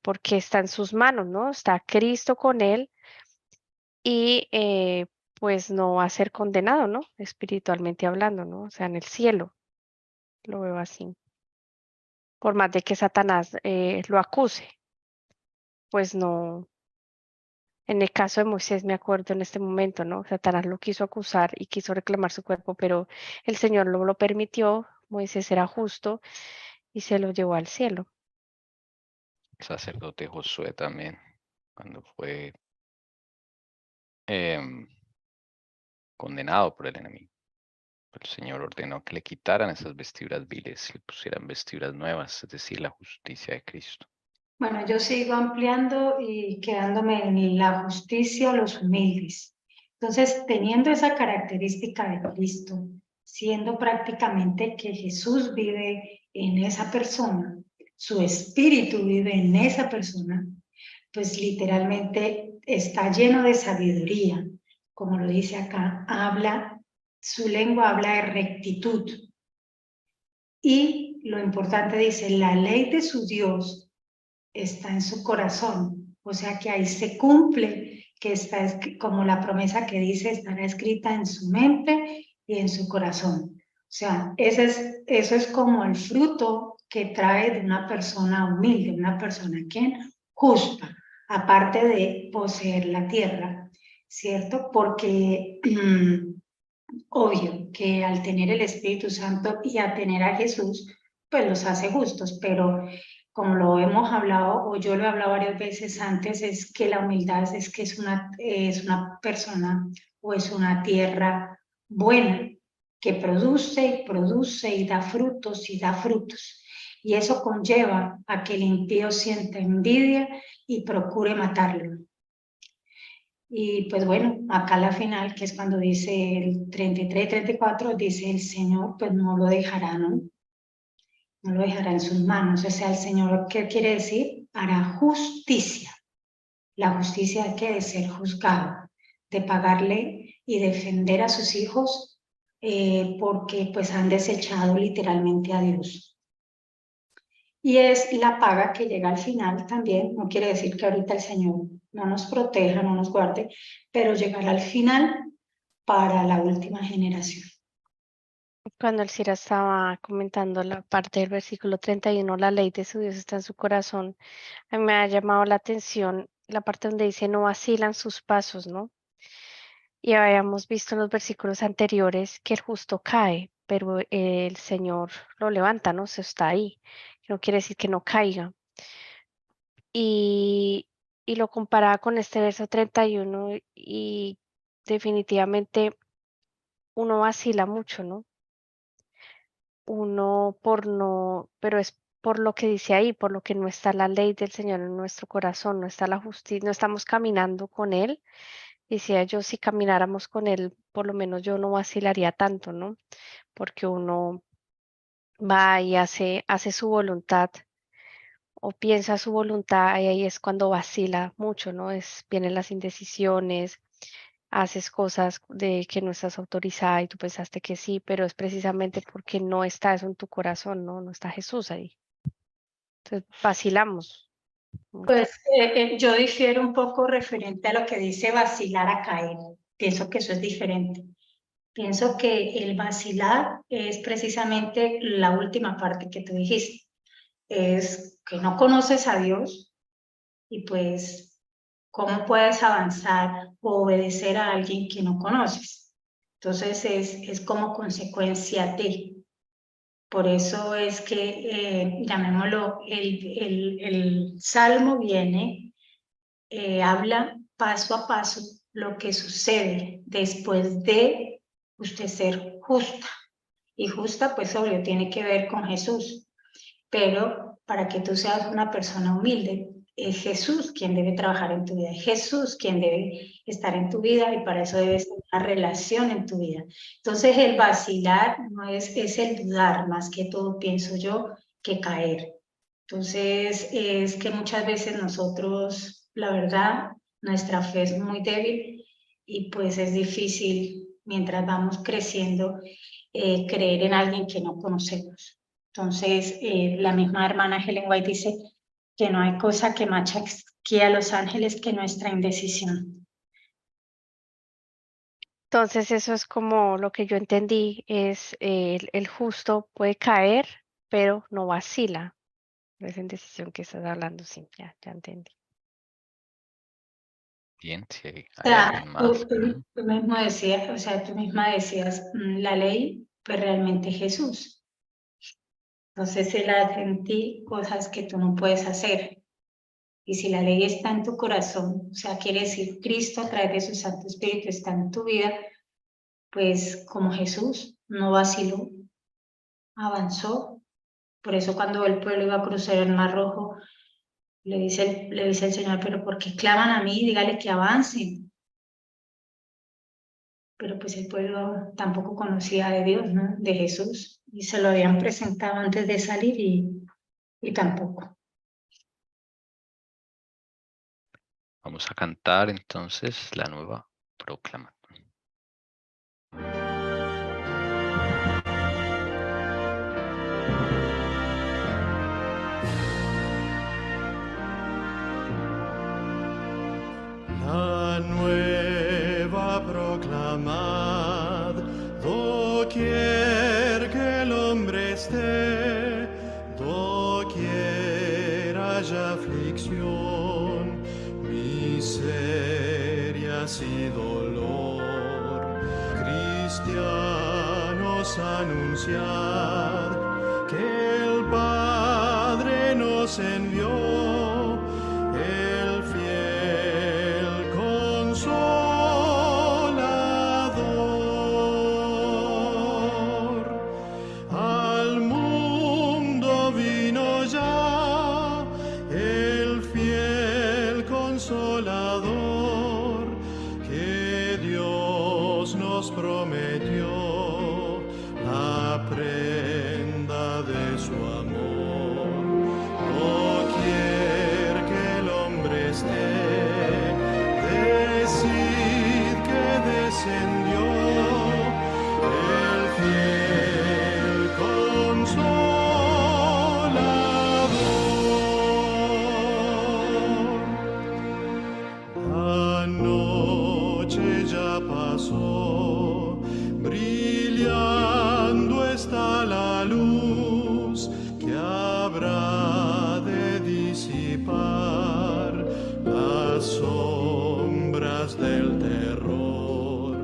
D: porque está en sus manos, ¿no? Está Cristo con él y pues no va a ser condenado, ¿no? Espiritualmente hablando, ¿no? O sea, en el cielo, lo veo así. Por más de que Satanás lo acuse, pues no. En el caso de Moisés, me acuerdo en este momento, ¿no? Satanás lo quiso acusar y quiso reclamar su cuerpo, pero el Señor no lo permitió. Moisés era justo y se lo llevó al cielo.
C: El sacerdote Josué también, cuando fue em, condenado por el enemigo. El Señor ordenó que le quitaran esas vestiduras viles y le pusieran vestiduras nuevas, es decir, la justicia de Cristo.
E: Bueno, yo sigo ampliando y quedándome en la justicia, los humildes. Entonces, teniendo esa característica de Cristo, siendo prácticamente que Jesús vive en esa persona, su espíritu vive en esa persona, pues literalmente está lleno de sabiduría. Como lo dice acá, su lengua habla de rectitud. Y lo importante dice, la ley de su Dios está en su corazón, o sea que ahí se cumple, que está como la promesa que dice, estará escrita en su mente y en su corazón. O sea, eso es como el fruto que trae de una persona humilde, una persona ¿quién? Justa, aparte de poseer la tierra, ¿cierto? Porque obvio que al tener el Espíritu Santo y a tener a Jesús, pues los hace justos, pero como lo hemos hablado, o yo lo he hablado varias veces antes, es que la humildad es que es una persona o es una tierra buena, que produce y produce y da frutos y da frutos. Y eso conlleva a que el impío sienta envidia y procure matarlo. Y pues bueno, acá la final, que es cuando dice el 33, 34, dice el Señor, pues no lo dejará, ¿no? no lo dejará en sus manos. O sea, el Señor, ¿qué quiere decir? Hará justicia. La justicia que de ser juzgado, de pagarle y defender a sus hijos porque pues han desechado literalmente a Dios. Y es la paga que llega al final también. No quiere decir que ahorita el Señor no nos proteja, no nos guarde, pero llegará al final para la última generación.
D: Cuando el Cira estaba comentando la parte del versículo 31, la ley de su Dios está en su corazón, a mí me ha llamado la atención la parte donde dice no vacilan sus pasos, ¿no? Y habíamos visto en los versículos anteriores que el justo cae, pero el Señor lo levanta, ¿no? Se está ahí. No quiere decir que no caiga. Y lo comparaba con este verso 31 y definitivamente uno vacila mucho, ¿no? Uno por no, pero es por lo que dice ahí, por lo que no está la ley del Señor en nuestro corazón, no está la justicia, no estamos caminando con Él. Decía yo, si camináramos con Él, por lo menos yo no vacilaría tanto, ¿no? Porque uno va y hace su voluntad o piensa su voluntad y ahí es cuando vacila mucho, ¿no? Vienen las indecisiones, haces cosas de que no estás autorizada y tú pensaste que sí, pero es precisamente porque no está eso en tu corazón, ¿no? No está Jesús ahí. Entonces vacilamos mucho.
E: Pues yo difiero un poco referente a lo que dice vacilar a caer. Pienso que eso es diferente. Pienso que el vacilar es precisamente la última parte que tú dijiste. Es que no conoces a Dios y pues, ¿cómo puedes avanzar o obedecer a alguien que no conoces? Entonces es como consecuencia de. Por eso es que, llamémoslo, el Salmo viene, habla paso a paso lo que sucede después de usted ser justa. Y justa, pues obvio, tiene que ver con Jesús. Pero para que tú seas una persona humilde, es Jesús quien debe trabajar en tu vida, es Jesús quien debe estar en tu vida y para eso debe ser una relación en tu vida. Entonces el vacilar no es el dudar, más que todo pienso yo, que caer. Entonces es que muchas veces nosotros, la verdad, nuestra fe es muy débil y pues es difícil mientras vamos creciendo creer en alguien que no conocemos. Entonces, la misma hermana Helen White dice que no hay cosa que machaque a los ángeles que nuestra indecisión.
D: Entonces eso es como lo que yo entendí, es el justo puede caer, pero no vacila. Esa indecisión que estás hablando, sí, ya entendí.
C: Bien, si hay
E: O sea,
C: alguien más.
E: tú mismo decías, o sea, tú misma decías, la ley, pues realmente es Jesús. Entonces Él hace en ti cosas que tú no puedes hacer. Y si la ley está en tu corazón, o sea, quiere decir Cristo a través de su Santo Espíritu está en tu vida, pues como Jesús no vaciló, avanzó. Por eso cuando el pueblo iba a cruzar el Mar Rojo, le dice el Señor, pero ¿por qué claman a mí? Dígale que avancen. Pero pues el pueblo tampoco conocía de Dios, ¿no? De Jesús. Y se lo habían presentado antes de salir y tampoco.
C: Vamos a cantar entonces la nueva proclamación.
F: La nueva proclamad, doquier que el hombre esté, doquier haya aflicción, miserias y dolor. Cristianos, anunciad que el Padre nos envió. Prometió la prenda de su amor. disipar las sombras del terror.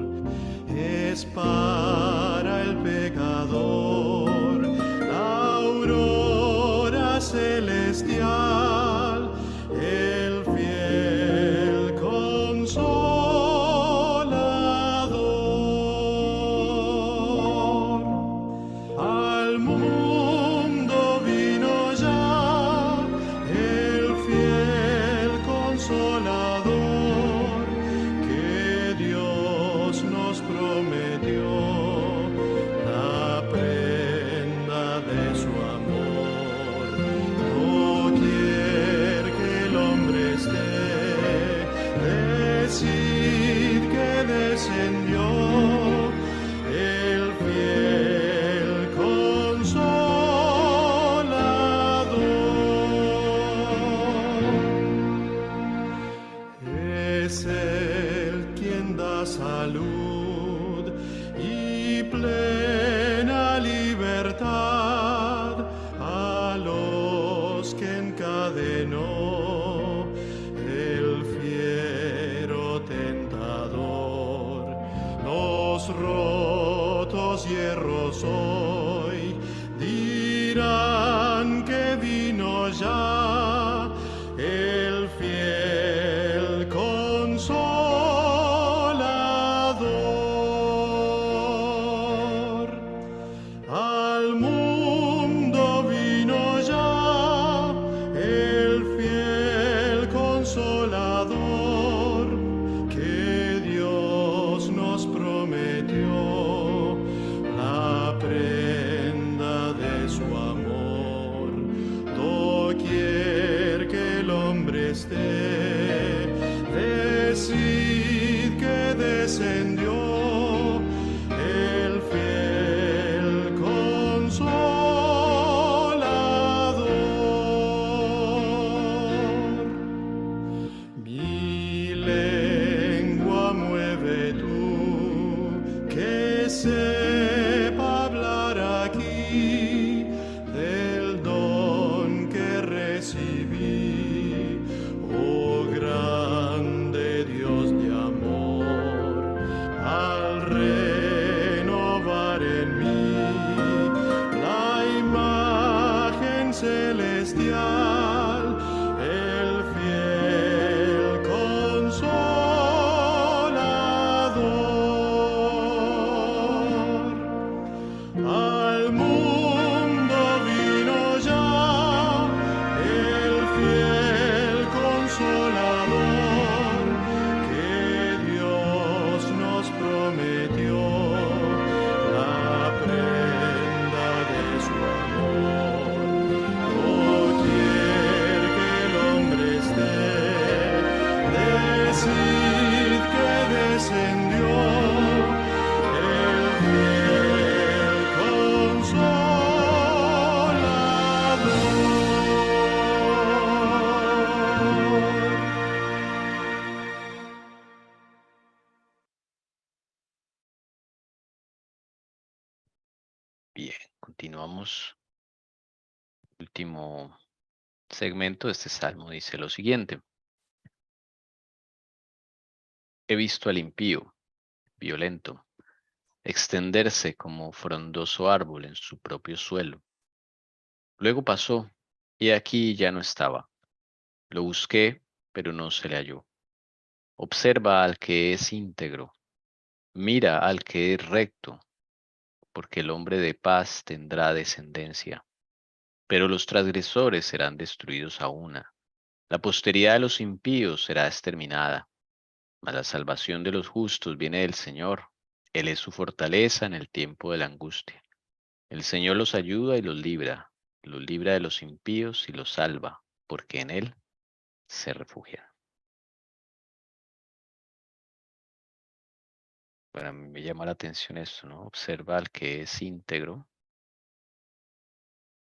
F: Es para el pecador la aurora celestial, el fiel consolador. Al mundo vino ya el fiel consolador que Dios nos prometió, la prenda de su amor. Doquier que el hombre esté, decid que descendió el fiel consolador. Es Él quien da salud y plena libertad a los que encadenó el fiero tentador. Los rotos hierros hoy dirán que vino ya el fiel consolador. Al mundo vino ya el fiel consolador que Dios nos prometió, la prenda de su amor. Doquier que el hombre esté, decid que descendió el fiel consolador. Mi lengua mueve tú, que sepa hablar aquí del don que recibí, oh grande Dios de amor, al renovar en mí la imagen celestial, el fiel consolador. Al mundo vino ya el fiel consolador que Dios nos prometió, la prenda de su amor. Doquier que el hombre esté, decid que descendió el fiel consolador.
C: Bien, continuamos. Último segmento de este salmo dice lo siguiente. He visto al impío, violento, extenderse como frondoso árbol en su propio suelo. Luego pasó, y aquí ya no estaba. Lo busqué, pero no se le halló. Observa al que es íntegro, mira al que es recto, porque el hombre de paz tendrá descendencia. Pero los transgresores serán destruidos a una. La posteridad de los impíos será exterminada. Mas la salvación de los justos viene del Señor. Él es su fortaleza en el tiempo de la angustia. El Señor los ayuda y los libra de los impíos y los salva, porque en Él se refugian. Para mí me llama la atención esto, ¿no? Observa al que es íntegro,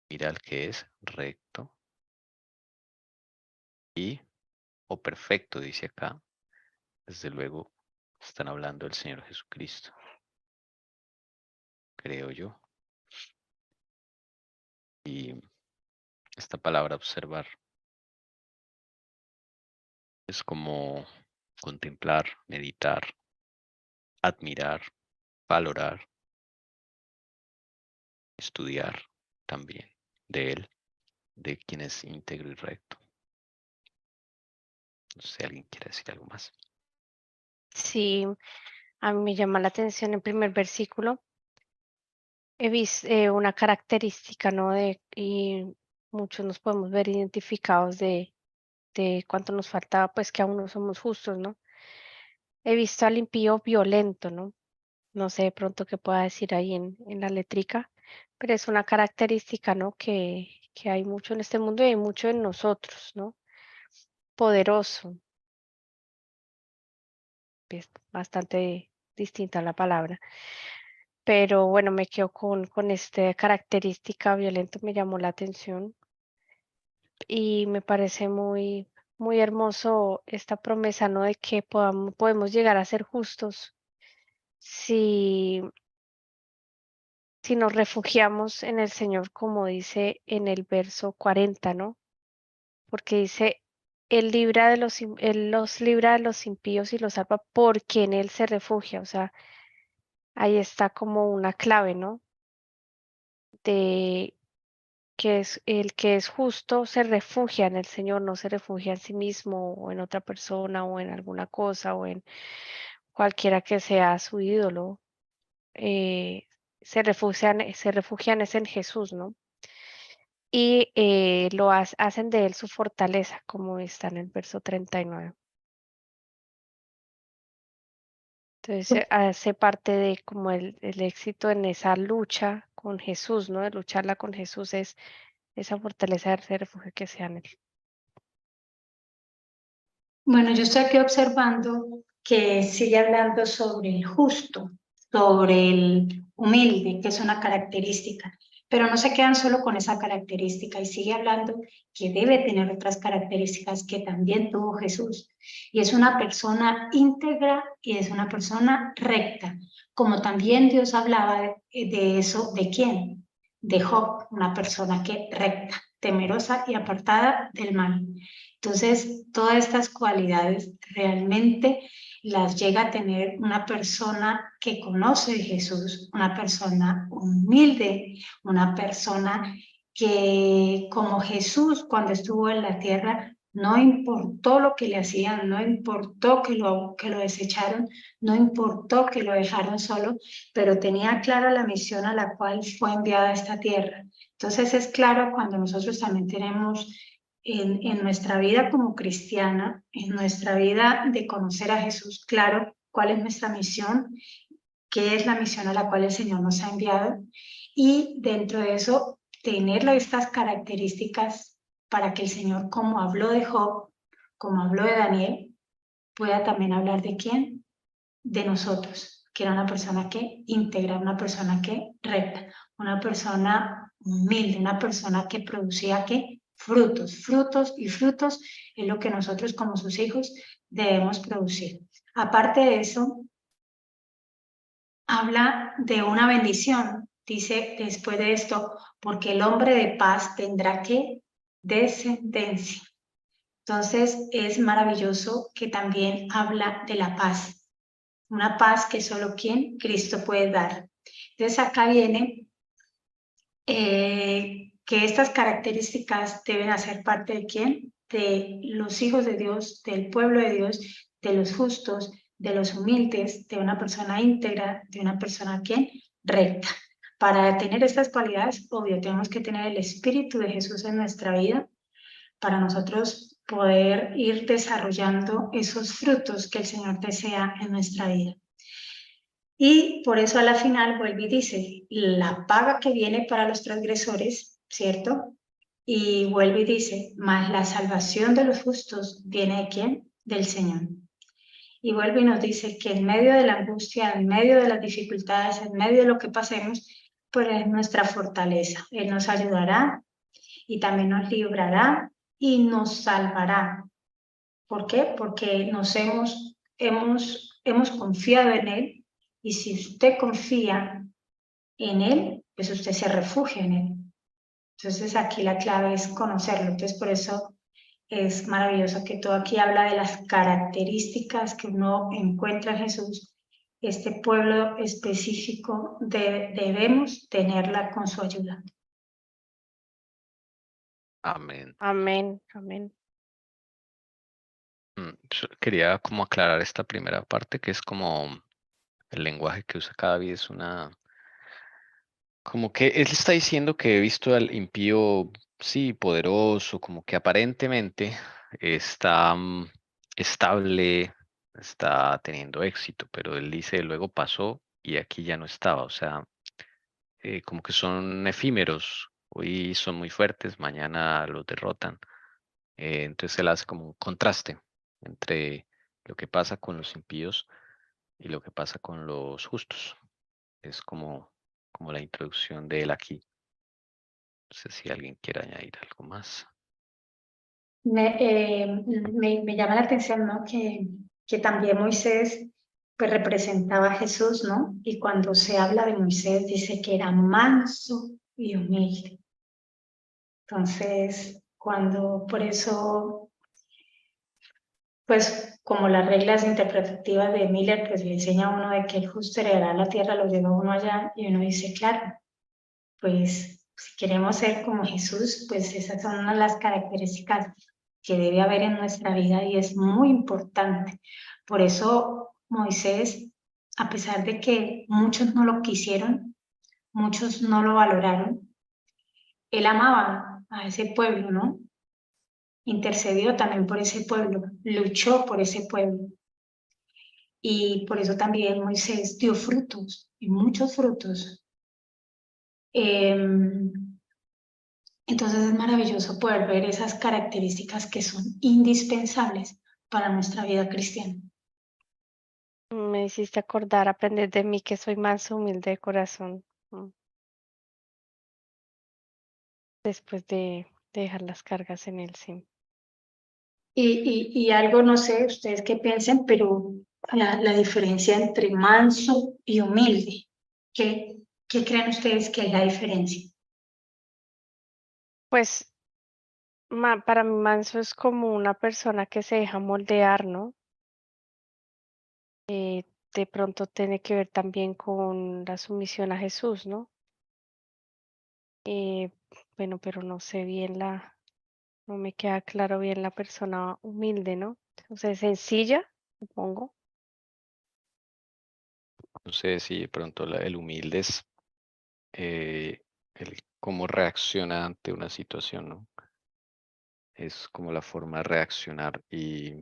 C: mira al que es recto y, o perfecto, dice acá. Desde luego, están hablando del Señor Jesucristo, creo yo. Y esta palabra observar Es como contemplar, meditar, admirar, valorar, estudiar también de Él, de quien es íntegro y recto. No sé si alguien quiere decir algo más.
D: Sí, a mí me llama la atención el primer versículo. He visto una característica, ¿no? Y muchos nos podemos ver identificados de cuánto nos falta, pues que aún no somos justos, ¿no? He visto al impío violento, ¿no? No sé de pronto qué pueda decir ahí en la letrica, pero es una característica, ¿no? Que hay mucho en este mundo y hay mucho en nosotros, ¿no? Poderoso, es bastante distinta la palabra. Pero bueno, me quedo con esta característica violenta, me llamó la atención y me parece muy hermoso esta promesa, ¿no? De que podemos llegar a ser justos si, si nos refugiamos en el Señor, como dice en el verso 40, ¿no? Porque dice, Él los libra de los impíos y los salva porque en Él se refugia. O sea, ahí está como una clave, ¿no? De que es el que es justo se refugia en el Señor, no se refugia en sí mismo o en otra persona o en alguna cosa o en cualquiera que sea su ídolo. Se refugian es en Jesús, ¿no? Y hacen de él su fortaleza, como está en el verso 39. Entonces hace parte de como el éxito en esa lucha con Jesús, ¿no? De lucharla con Jesús es esa fortaleza de ese refugio que sea en él.
E: Bueno, yo estoy aquí observando que sigue hablando sobre el justo, sobre el humilde, que es una característica, pero no se quedan solo con esa característica y sigue hablando que debe tener otras características que también tuvo Jesús. Y es una persona íntegra y es una persona recta, como también Dios hablaba de eso, ¿de quién? De Job, una persona que recta, temerosa y apartada del mal. Entonces, todas estas cualidades realmente las llega a tener una persona que conoce de Jesús, una persona humilde, una persona que como Jesús cuando estuvo en la tierra, no importó lo que le hacían, no importó que lo desecharon, no importó que lo dejaron solo, pero tenía clara la misión a la cual fue enviada a esta tierra. Entonces es claro cuando nosotros también tenemos en nuestra vida como cristiana, en nuestra vida de conocer a Jesús, claro, cuál es nuestra misión, qué es la misión a la cual el Señor nos ha enviado y dentro de eso tener estas características para que el Señor, como habló de Job, como habló de Daniel, pueda también hablar de quién, de nosotros, que era una persona que íntegra, una persona que recta, una persona humilde, una persona que producía ¿qué? Frutos, frutos y frutos es lo que nosotros como sus hijos debemos producir. Aparte de eso, habla de una bendición, dice después de esto, porque el hombre de paz tendrá ¿qué? Descendencia. Entonces es maravilloso que también habla de la paz, una paz que solo quien Cristo puede dar. Entonces acá viene que estas características deben hacer parte de quién, de los hijos de Dios, del pueblo de Dios, de los justos, de los humildes, de una persona íntegra, de una persona ¿quién? Recta. Para tener estas cualidades, obvio, tenemos que tener el Espíritu de Jesús en nuestra vida para nosotros poder ir desarrollando esos frutos que el Señor desea en nuestra vida. Y por eso a la final vuelve y dice, la paga que viene para los transgresores, ¿cierto? Y vuelve y dice, mas la salvación de los justos viene de ¿quién? Del Señor. Y vuelve y nos dice que en medio de la angustia, en medio de las dificultades, en medio de lo que pasemos, pues es nuestra fortaleza. Él nos ayudará y también nos librará y nos salvará. ¿Por qué? Porque hemos confiado en Él y si usted confía en Él, pues usted se refugia en Él. Entonces aquí la clave es conocerlo. Entonces por eso es maravilloso que todo aquí habla de las características que uno encuentra en Jesús. Este pueblo específico debemos tenerla con su ayuda.
C: Amén.
D: Amén, amén.
C: Quería como aclarar esta primera parte, que es como el lenguaje que usa cada vez es una... Como que él está diciendo que he visto al impío, sí, poderoso, como que aparentemente está estable, está teniendo éxito, pero él dice luego pasó y aquí ya no estaba, o sea, como que son efímeros, hoy son muy fuertes, mañana los derrotan. Entonces él hace como un contraste entre lo que pasa con los impíos y lo que pasa con los justos. Es como la introducción de él aquí. No sé si alguien quiere añadir algo más.
E: Me llama la atención, ¿no? Que también Moisés pues representaba a Jesús, ¿no? Y cuando se habla de Moisés dice que era manso y humilde. Entonces, por eso, pues como las reglas interpretativas de Miller, pues le enseña a uno de que el justo heredará la tierra, lo lleva uno allá y uno dice, claro, pues si queremos ser como Jesús, pues esas son una de las características que debe haber en nuestra vida y es muy importante. Por eso Moisés, a pesar de que muchos no lo quisieron, muchos no lo valoraron, él amaba a ese pueblo, ¿no? Intercedió también por ese pueblo, luchó por ese pueblo. Y por eso también Moisés dio frutos, y muchos frutos. Entonces es maravilloso poder ver esas características que son indispensables para nuestra vida cristiana.
D: Me hiciste acordar, aprender de mí que soy manso, humilde de corazón. Después de dejar las cargas en él, sí.
E: Y algo, no sé, ustedes qué piensen, pero la diferencia entre manso y humilde, ¿qué creen ustedes que es la diferencia?
D: Pues para mí manso es como una persona que se deja moldear, ¿no? De pronto tiene que ver también con la sumisión a Jesús, ¿no? Bueno, pero no sé bien no me queda claro bien la persona humilde, ¿no? O sea, sencilla, supongo.
C: No sé si de pronto el humilde es el cómo reacciona ante una situación, ¿no? Es como la forma de reaccionar y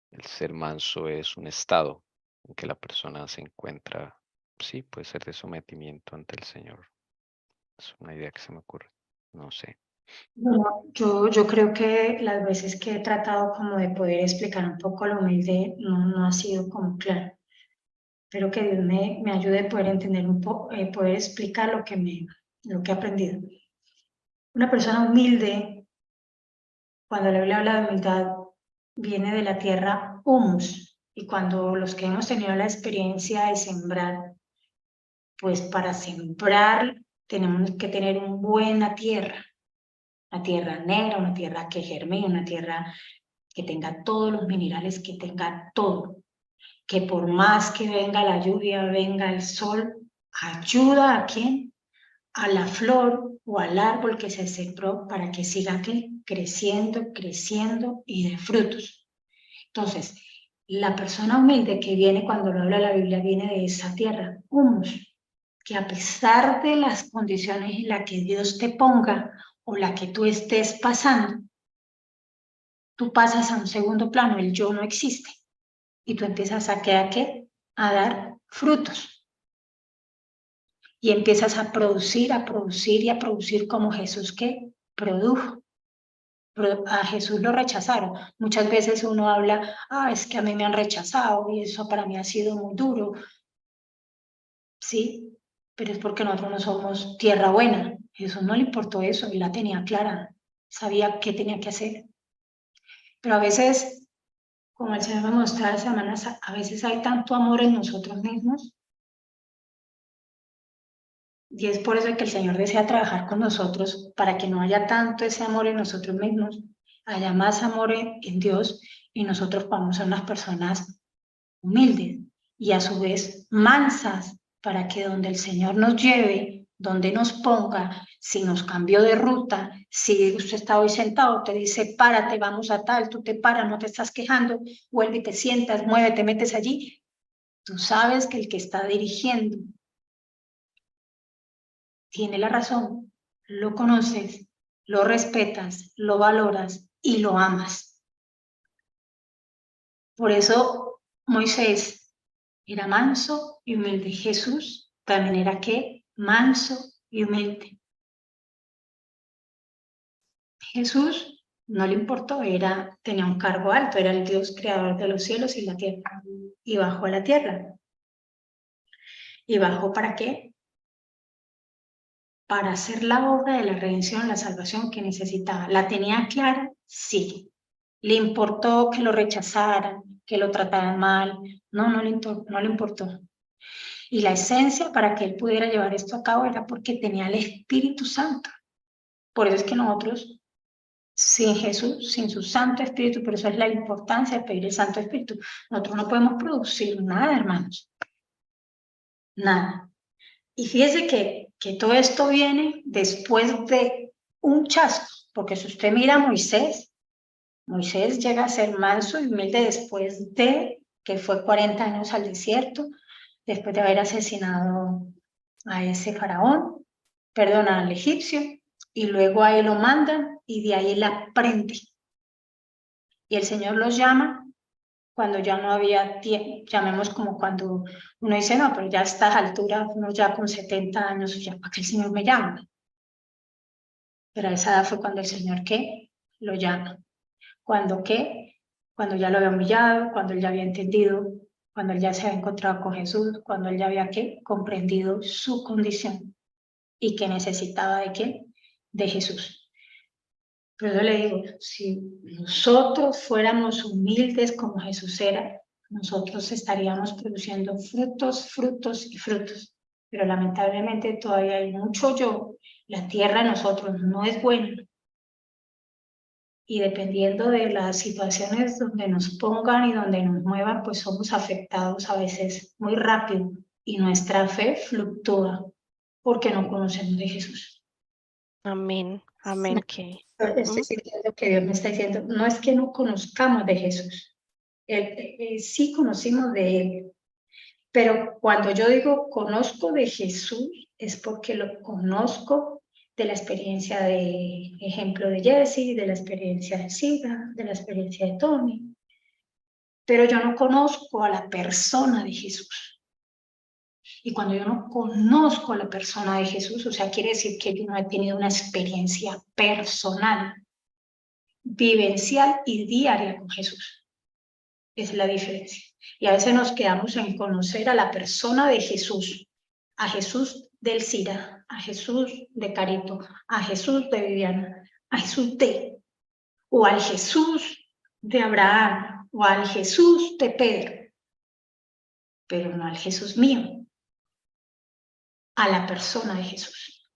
C: el ser manso es un estado en que la persona se encuentra, sí, puede ser de sometimiento ante el Señor. Es una idea que se me ocurre, no sé.
E: Bueno, yo creo que las veces que he tratado como de poder explicar un poco lo humilde no ha sido como claro. Espero que Dios me ayude a poder entender un poco, poder explicar lo que he aprendido. Una persona humilde, cuando la Biblia habla de humildad, viene de la tierra humus. Y cuando los que hemos tenido la experiencia de sembrar, pues para sembrar tenemos que tener una buena tierra. Una tierra negra, una tierra que germine, una tierra que tenga todos los minerales, que tenga todo. Que por más que venga la lluvia, venga el sol, ayuda a quién, a la flor o al árbol que se sembró para que siga creciendo, creciendo y de frutos. Entonces, la persona humilde que viene cuando lo habla la Biblia viene de esa tierra, humus, que a pesar de las condiciones en las que Dios te ponga o la que tú estés pasando, tú pasas a un segundo plano, el yo no existe. Y tú empiezas a a dar frutos. Y empiezas a producir y a producir como Jesús que produjo. A Jesús lo rechazaron. Muchas veces uno habla, es que a mí me han rechazado y eso para mí ha sido muy duro. Sí, pero es porque nosotros no somos tierra buena. Jesús no le importó eso, él la tenía clara, sabía qué tenía que hacer. Pero a veces, como el Señor me mostraba esta semana, a veces hay tanto amor en nosotros mismos. Y es por eso que el Señor desea trabajar con nosotros, para que no haya tanto ese amor en nosotros mismos. haya más amor en Dios y nosotros podamos ser unas personas humildes y a su vez mansas, para que donde el Señor nos lleve, donde nos ponga, si nos cambió de ruta, si usted está hoy sentado, te dice párate, vamos a tal, tú te paras, no te estás quejando, vuelve y te sientas, muévete, metes allí, tú sabes que el que está dirigiendo tiene la razón, lo conoces, lo respetas, lo valoras y lo amas. Por eso Moisés era manso y humilde. Jesús también era ¿qué? Manso y humilde. Jesús no le importó, tenía un cargo alto, era el Dios creador de los cielos y la tierra. Y bajó a la tierra. ¿Y bajó para qué? Para hacer la obra de la redención, la salvación que necesitaba. ¿La tenía clara? Sí. ¿Le importó que lo rechazaran, que lo trataran mal? No, no le importó. Y la esencia para que él pudiera llevar esto a cabo era porque tenía el Espíritu Santo. Por eso es que nosotros, sin Jesús, sin su Santo Espíritu, por eso es la importancia de pedir el Santo Espíritu. Nosotros no podemos producir nada, hermanos. Nada. Y fíjese que todo esto viene después de un chasco, porque si usted mira a Moisés llega a ser manso y humilde después de que fue 40 años al desierto, después de haber asesinado a ese faraón, al egipcio, y luego a él lo mandan y de ahí él aprende. Y el Señor los llama cuando ya no había tiempo, llamemos como cuando uno dice, no, pero ya a estas alturas, uno ya con 70 años, ya para que el Señor me llama. Pero a esa edad fue cuando el Señor, ¿qué? Lo llama. ¿Cuándo qué? Cuando ya lo había humillado, cuando él ya había entendido, cuando él ya se había encontrado con Jesús, cuando él ya había ¿qué? Comprendido su condición y que necesitaba de ¿qué? De Jesús. Por eso le digo, si nosotros fuéramos humildes como Jesús era, nosotros estaríamos produciendo frutos, frutos y frutos. Pero lamentablemente todavía hay mucho yo, la tierra de nosotros no es buena. Y dependiendo de las situaciones donde nos pongan y donde nos muevan, pues somos afectados a veces muy rápido y nuestra fe fluctúa porque no conocemos de Jesús.
D: Amén, amén. Que
E: Estoy sintiendo que Dios me está diciendo, no es que no conozcamos de Jesús, sí conocimos de Él, pero cuando yo digo conozco de Jesús es porque lo conozco de la experiencia de ejemplo de Jessie, de la experiencia de Sida, de la experiencia de Tony, pero yo no conozco a la persona de Jesús. Y cuando yo no conozco a la persona de Jesús, o sea, quiere decir que yo no he tenido una experiencia personal, vivencial y diaria con Jesús. Esa es la diferencia. Y a veces nos quedamos en conocer a la persona de Jesús, a Jesús del SIDA, a Jesús de Carito, a Jesús de Viviana, a Jesús de, o al Jesús de Abraham, o al Jesús de Pedro, pero no al Jesús mío, a la persona de Jesús.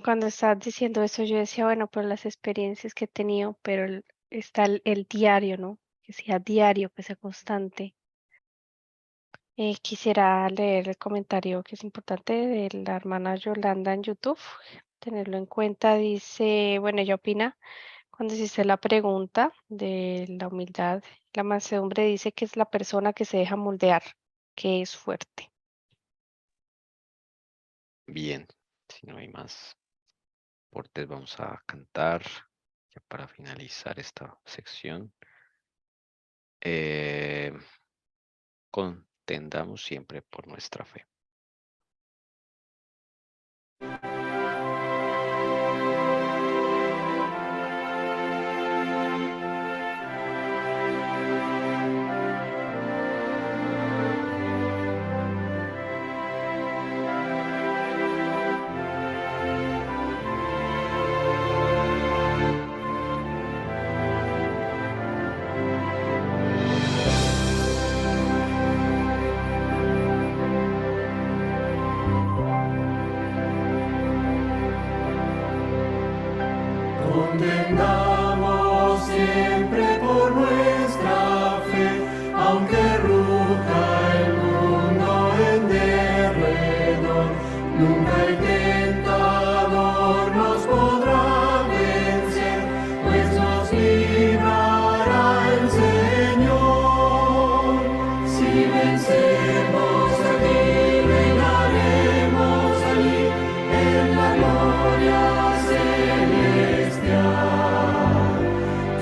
D: cuando estabas diciendo eso, yo decía, bueno, por las experiencias que he tenido, pero está el diario, ¿no? Que sea diario, que sea constante. Quisiera leer el comentario que es importante de la hermana Yolanda en YouTube, tenerlo en cuenta. Dice, bueno, ella opina, cuando hiciste la pregunta de la humildad, la mansedumbre dice que es la persona que se deja moldear, que es fuerte.
C: Bien, si no hay más aportes, vamos a cantar ya para finalizar esta sección. Contendamos siempre por nuestra fe.
F: contendamos siempre por nuestra fe, aunque ruja el mundo en derredor, nunca el tentador nos podrá vencer, pues nos librará el Señor. Si vencemos aquí, reinaremos allí en la gloria celestial.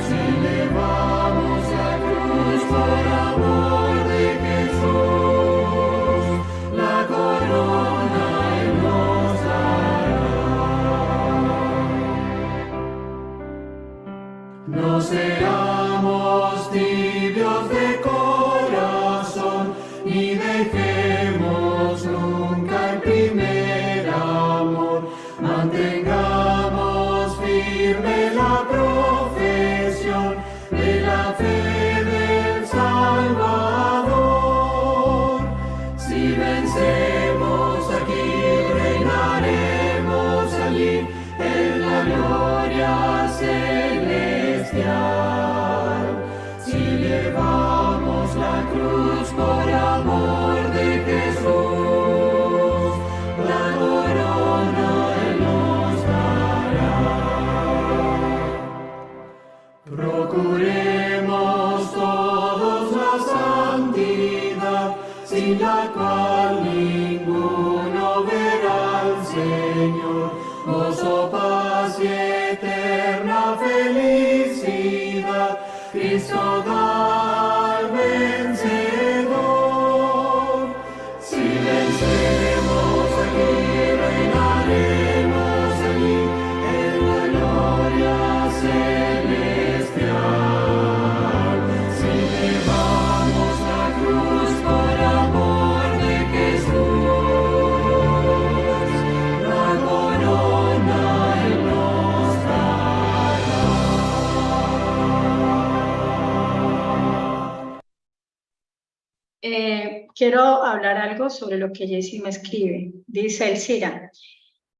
F: Si llevamos la cruz por amor de Jesús, la corona Él nos dará. No seamos tibios de corazón, ni dejemos nunca el primer amor. Mantengamos firme la profesión de la fe del Salvador. Si vencemos aquí, reinaremos allí en la gloria celestial. Si llevamos la cruz por amor de Jesús, la corona Él nos dará. Procuremos todos la santidad, sin la cual ninguno verá al Señor. Gozo, paz y eterna felicidad, Cristo da al vencedor. Si vencemos aquí, reinaremos allí en la gloria celestial. Si llevamos la cruz por amor de Jesús, la corona Él nos dará.
E: Quiero hablar algo sobre lo que Jessie me escribe. Dice Elcira,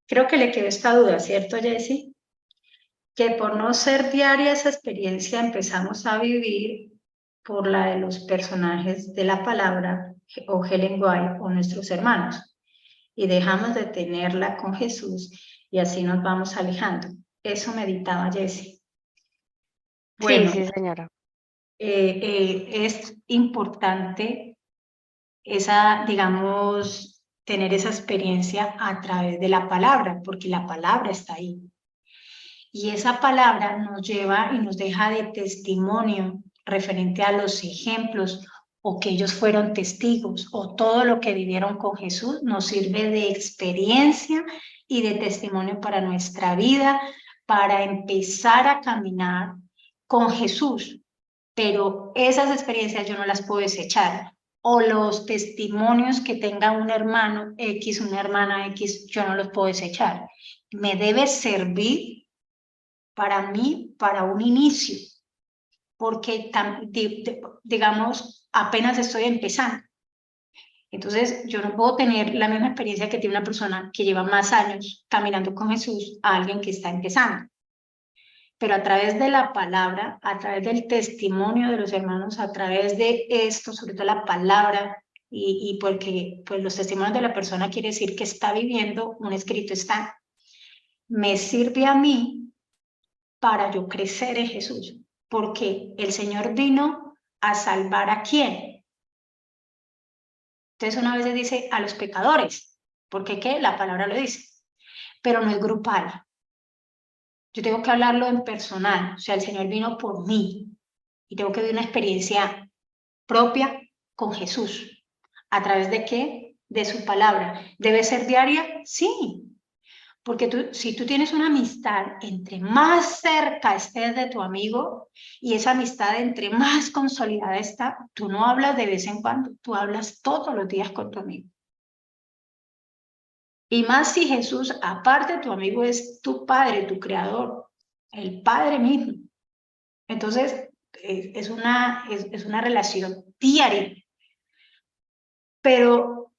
E: creo que le quedó esta duda, ¿cierto, Jessie? Que por no ser diaria esa experiencia empezamos a vivir por la de los personajes de la palabra o Helen White o nuestros hermanos y dejamos de tenerla con Jesús y así nos vamos alejando. Eso meditaba Jessie. Bueno,
D: Sí, sí, señora.
E: es importante esa, digamos, tener esa experiencia a través de la palabra, porque la palabra está ahí. Y esa palabra nos lleva y nos deja de testimonio referente a los ejemplos o que ellos fueron testigos o todo lo que vivieron con Jesús nos sirve de experiencia y de testimonio para nuestra vida, para empezar a caminar con Jesús. Pero esas experiencias yo no las puedo desechar. O los testimonios que tenga un hermano X, una hermana X, yo no los puedo desechar. Me debe servir para mí, para un inicio, porque digamos, apenas estoy empezando. Entonces, yo no puedo tener la misma experiencia que tiene una persona que lleva más años caminando con Jesús a alguien que está empezando. Pero a través de la palabra, a través del testimonio de los hermanos, a través de esto, sobre todo la palabra, y porque pues los testimonios de la persona quiere decir que está viviendo un escrito está, me sirve a mí para yo crecer en Jesús, porque el Señor vino a salvar ¿a quién? Entonces una vez dice a los pecadores, porque ¿qué? La palabra lo dice, pero no es grupal. Yo tengo que hablarlo en personal, o sea, el Señor vino por mí y tengo que vivir una experiencia propia con Jesús. ¿A través de qué? De su palabra. ¿Debe ser diaria? Sí. Porque si tú tienes una amistad, entre más cerca estés de tu amigo y esa amistad entre más consolidada está, tú no hablas de vez en cuando, tú hablas todos los días con tu amigo. Y más si Jesús, aparte tu amigo, es tu Padre, tu Creador, el Padre mismo. Entonces, es una relación diaria. Pero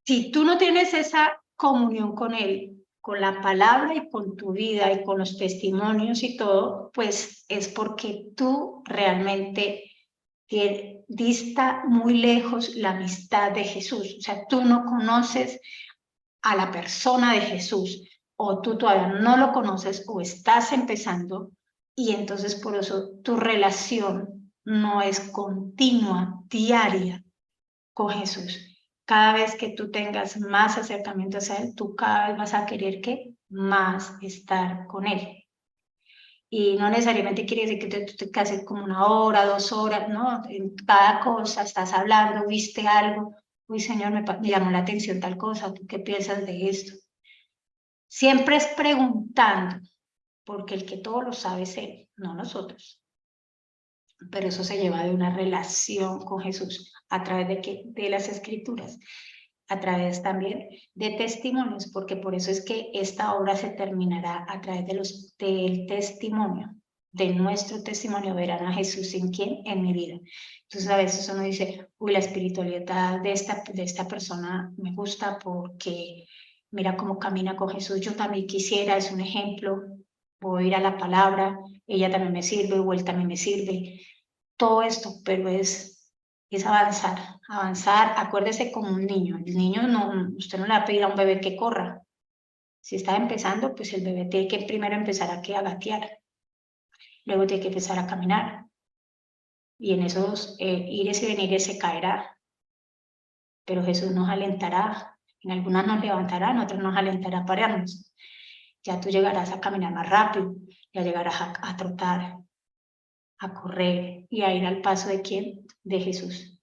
E: si tú no tienes esa comunión con Él, con la palabra y con tu vida y con los testimonios y todo, pues es porque tú realmente dista muy lejos la amistad de Jesús. O sea, tú no conoces a la persona de Jesús, o tú todavía no lo conoces o estás empezando, y entonces por eso tu relación no es continua, diaria con Jesús. Cada vez que tú tengas más acercamientos a Él, tú cada vez vas a querer que más estar con Él. Y no necesariamente quiere decir que tú te cases como 1 hora, 2 horas, ¿no? En cada cosa estás hablando, viste algo, uy Señor, me llamó la atención tal cosa, ¿tú qué piensas de esto? Siempre es preguntando, porque el que todo lo sabe es Él, no nosotros. Pero eso se lleva de una relación con Jesús, a través de las Escrituras, a través también de testimonios, porque por eso es que esta obra se terminará a través del testimonio, de nuestro testimonio. Verán a Jesús en quién, en mi vida. Entonces a veces uno dice, uy, la espiritualidad de esta persona me gusta porque mira cómo camina con Jesús, yo también quisiera, es un ejemplo, puedo ir a la palabra, ella también me sirve, o él también me sirve, todo esto, pero es avanzar, acuérdese como un niño. El niño no, usted no le va a pedir a un bebé que corra. Si está empezando, pues el bebé tiene que primero empezar a gatear, luego tiene que empezar a caminar, y en esos ires y venires se caerá, pero Jesús nos alentará, en algunas nos levantará, en otras nos alentará a pararnos. Ya tú llegarás a caminar más rápido, ya llegarás a trotar, a correr y a ir al paso de ¿quién? De Jesús.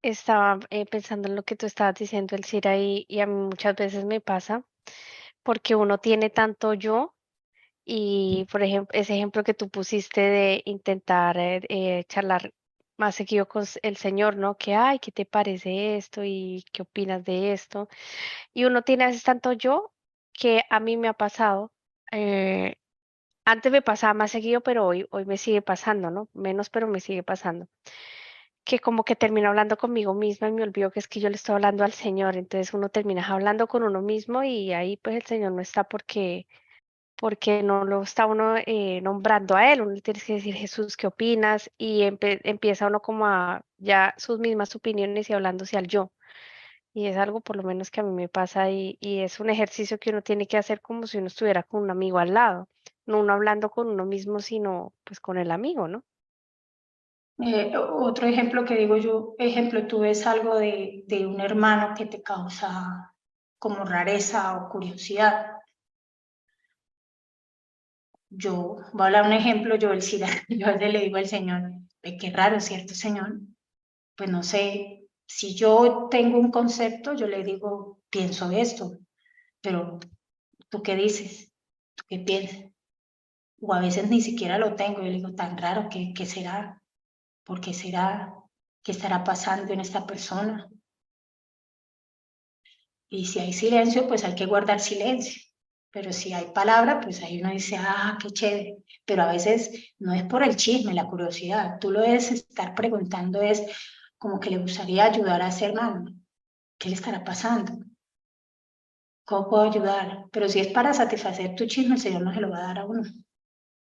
D: Estaba pensando en lo que tú estabas diciendo, Elcira, y a mí muchas veces me pasa porque uno tiene tanto yo y, por ejemplo, ese ejemplo que tú pusiste de intentar charlar más seguido con el Señor, ¿no? Que, ay, ¿qué te parece esto? ¿Y qué opinas de esto? Y uno tiene a veces tanto yo que a mí me ha pasado, eh, antes me pasaba más seguido, pero hoy me sigue pasando, ¿no? Menos, pero me sigue pasando. Que como que termino hablando conmigo misma y me olvido que es que yo le estoy hablando al Señor. Entonces uno termina hablando con uno mismo y ahí pues el Señor no está porque no lo está uno nombrando a Él. Uno le tiene que decir, Jesús, ¿qué opinas? Y empieza uno como a ya sus mismas opiniones y hablándose al yo. Y es algo por lo menos que a mí me pasa y es un ejercicio que uno tiene que hacer como si uno estuviera con un amigo al lado. No uno hablando con uno mismo, sino pues con el amigo, ¿no?
E: Otro ejemplo que digo yo, tú ves algo de un hermano que te causa como rareza o curiosidad. Yo voy a hablar un ejemplo, yo a veces le digo al Señor, qué raro, ¿cierto, Señor? Pues no sé, si yo tengo un concepto, yo le digo, pienso esto, pero ¿tú qué dices? ¿Tú qué piensas? O a veces ni siquiera lo tengo, yo le digo, tan raro, ¿qué será? ¿Por qué será? ¿Qué estará pasando en esta persona? Y si hay silencio, pues hay que guardar silencio. Pero si hay palabra, pues ahí uno dice, ah, qué chévere. Pero a veces no es por el chisme, la curiosidad. Tú lo debes estar preguntando, es como que le gustaría ayudar a ese hermano. ¿Qué le estará pasando? ¿Cómo puedo ayudar? Pero si es para satisfacer tu chisme, el Señor no se lo va a dar a uno.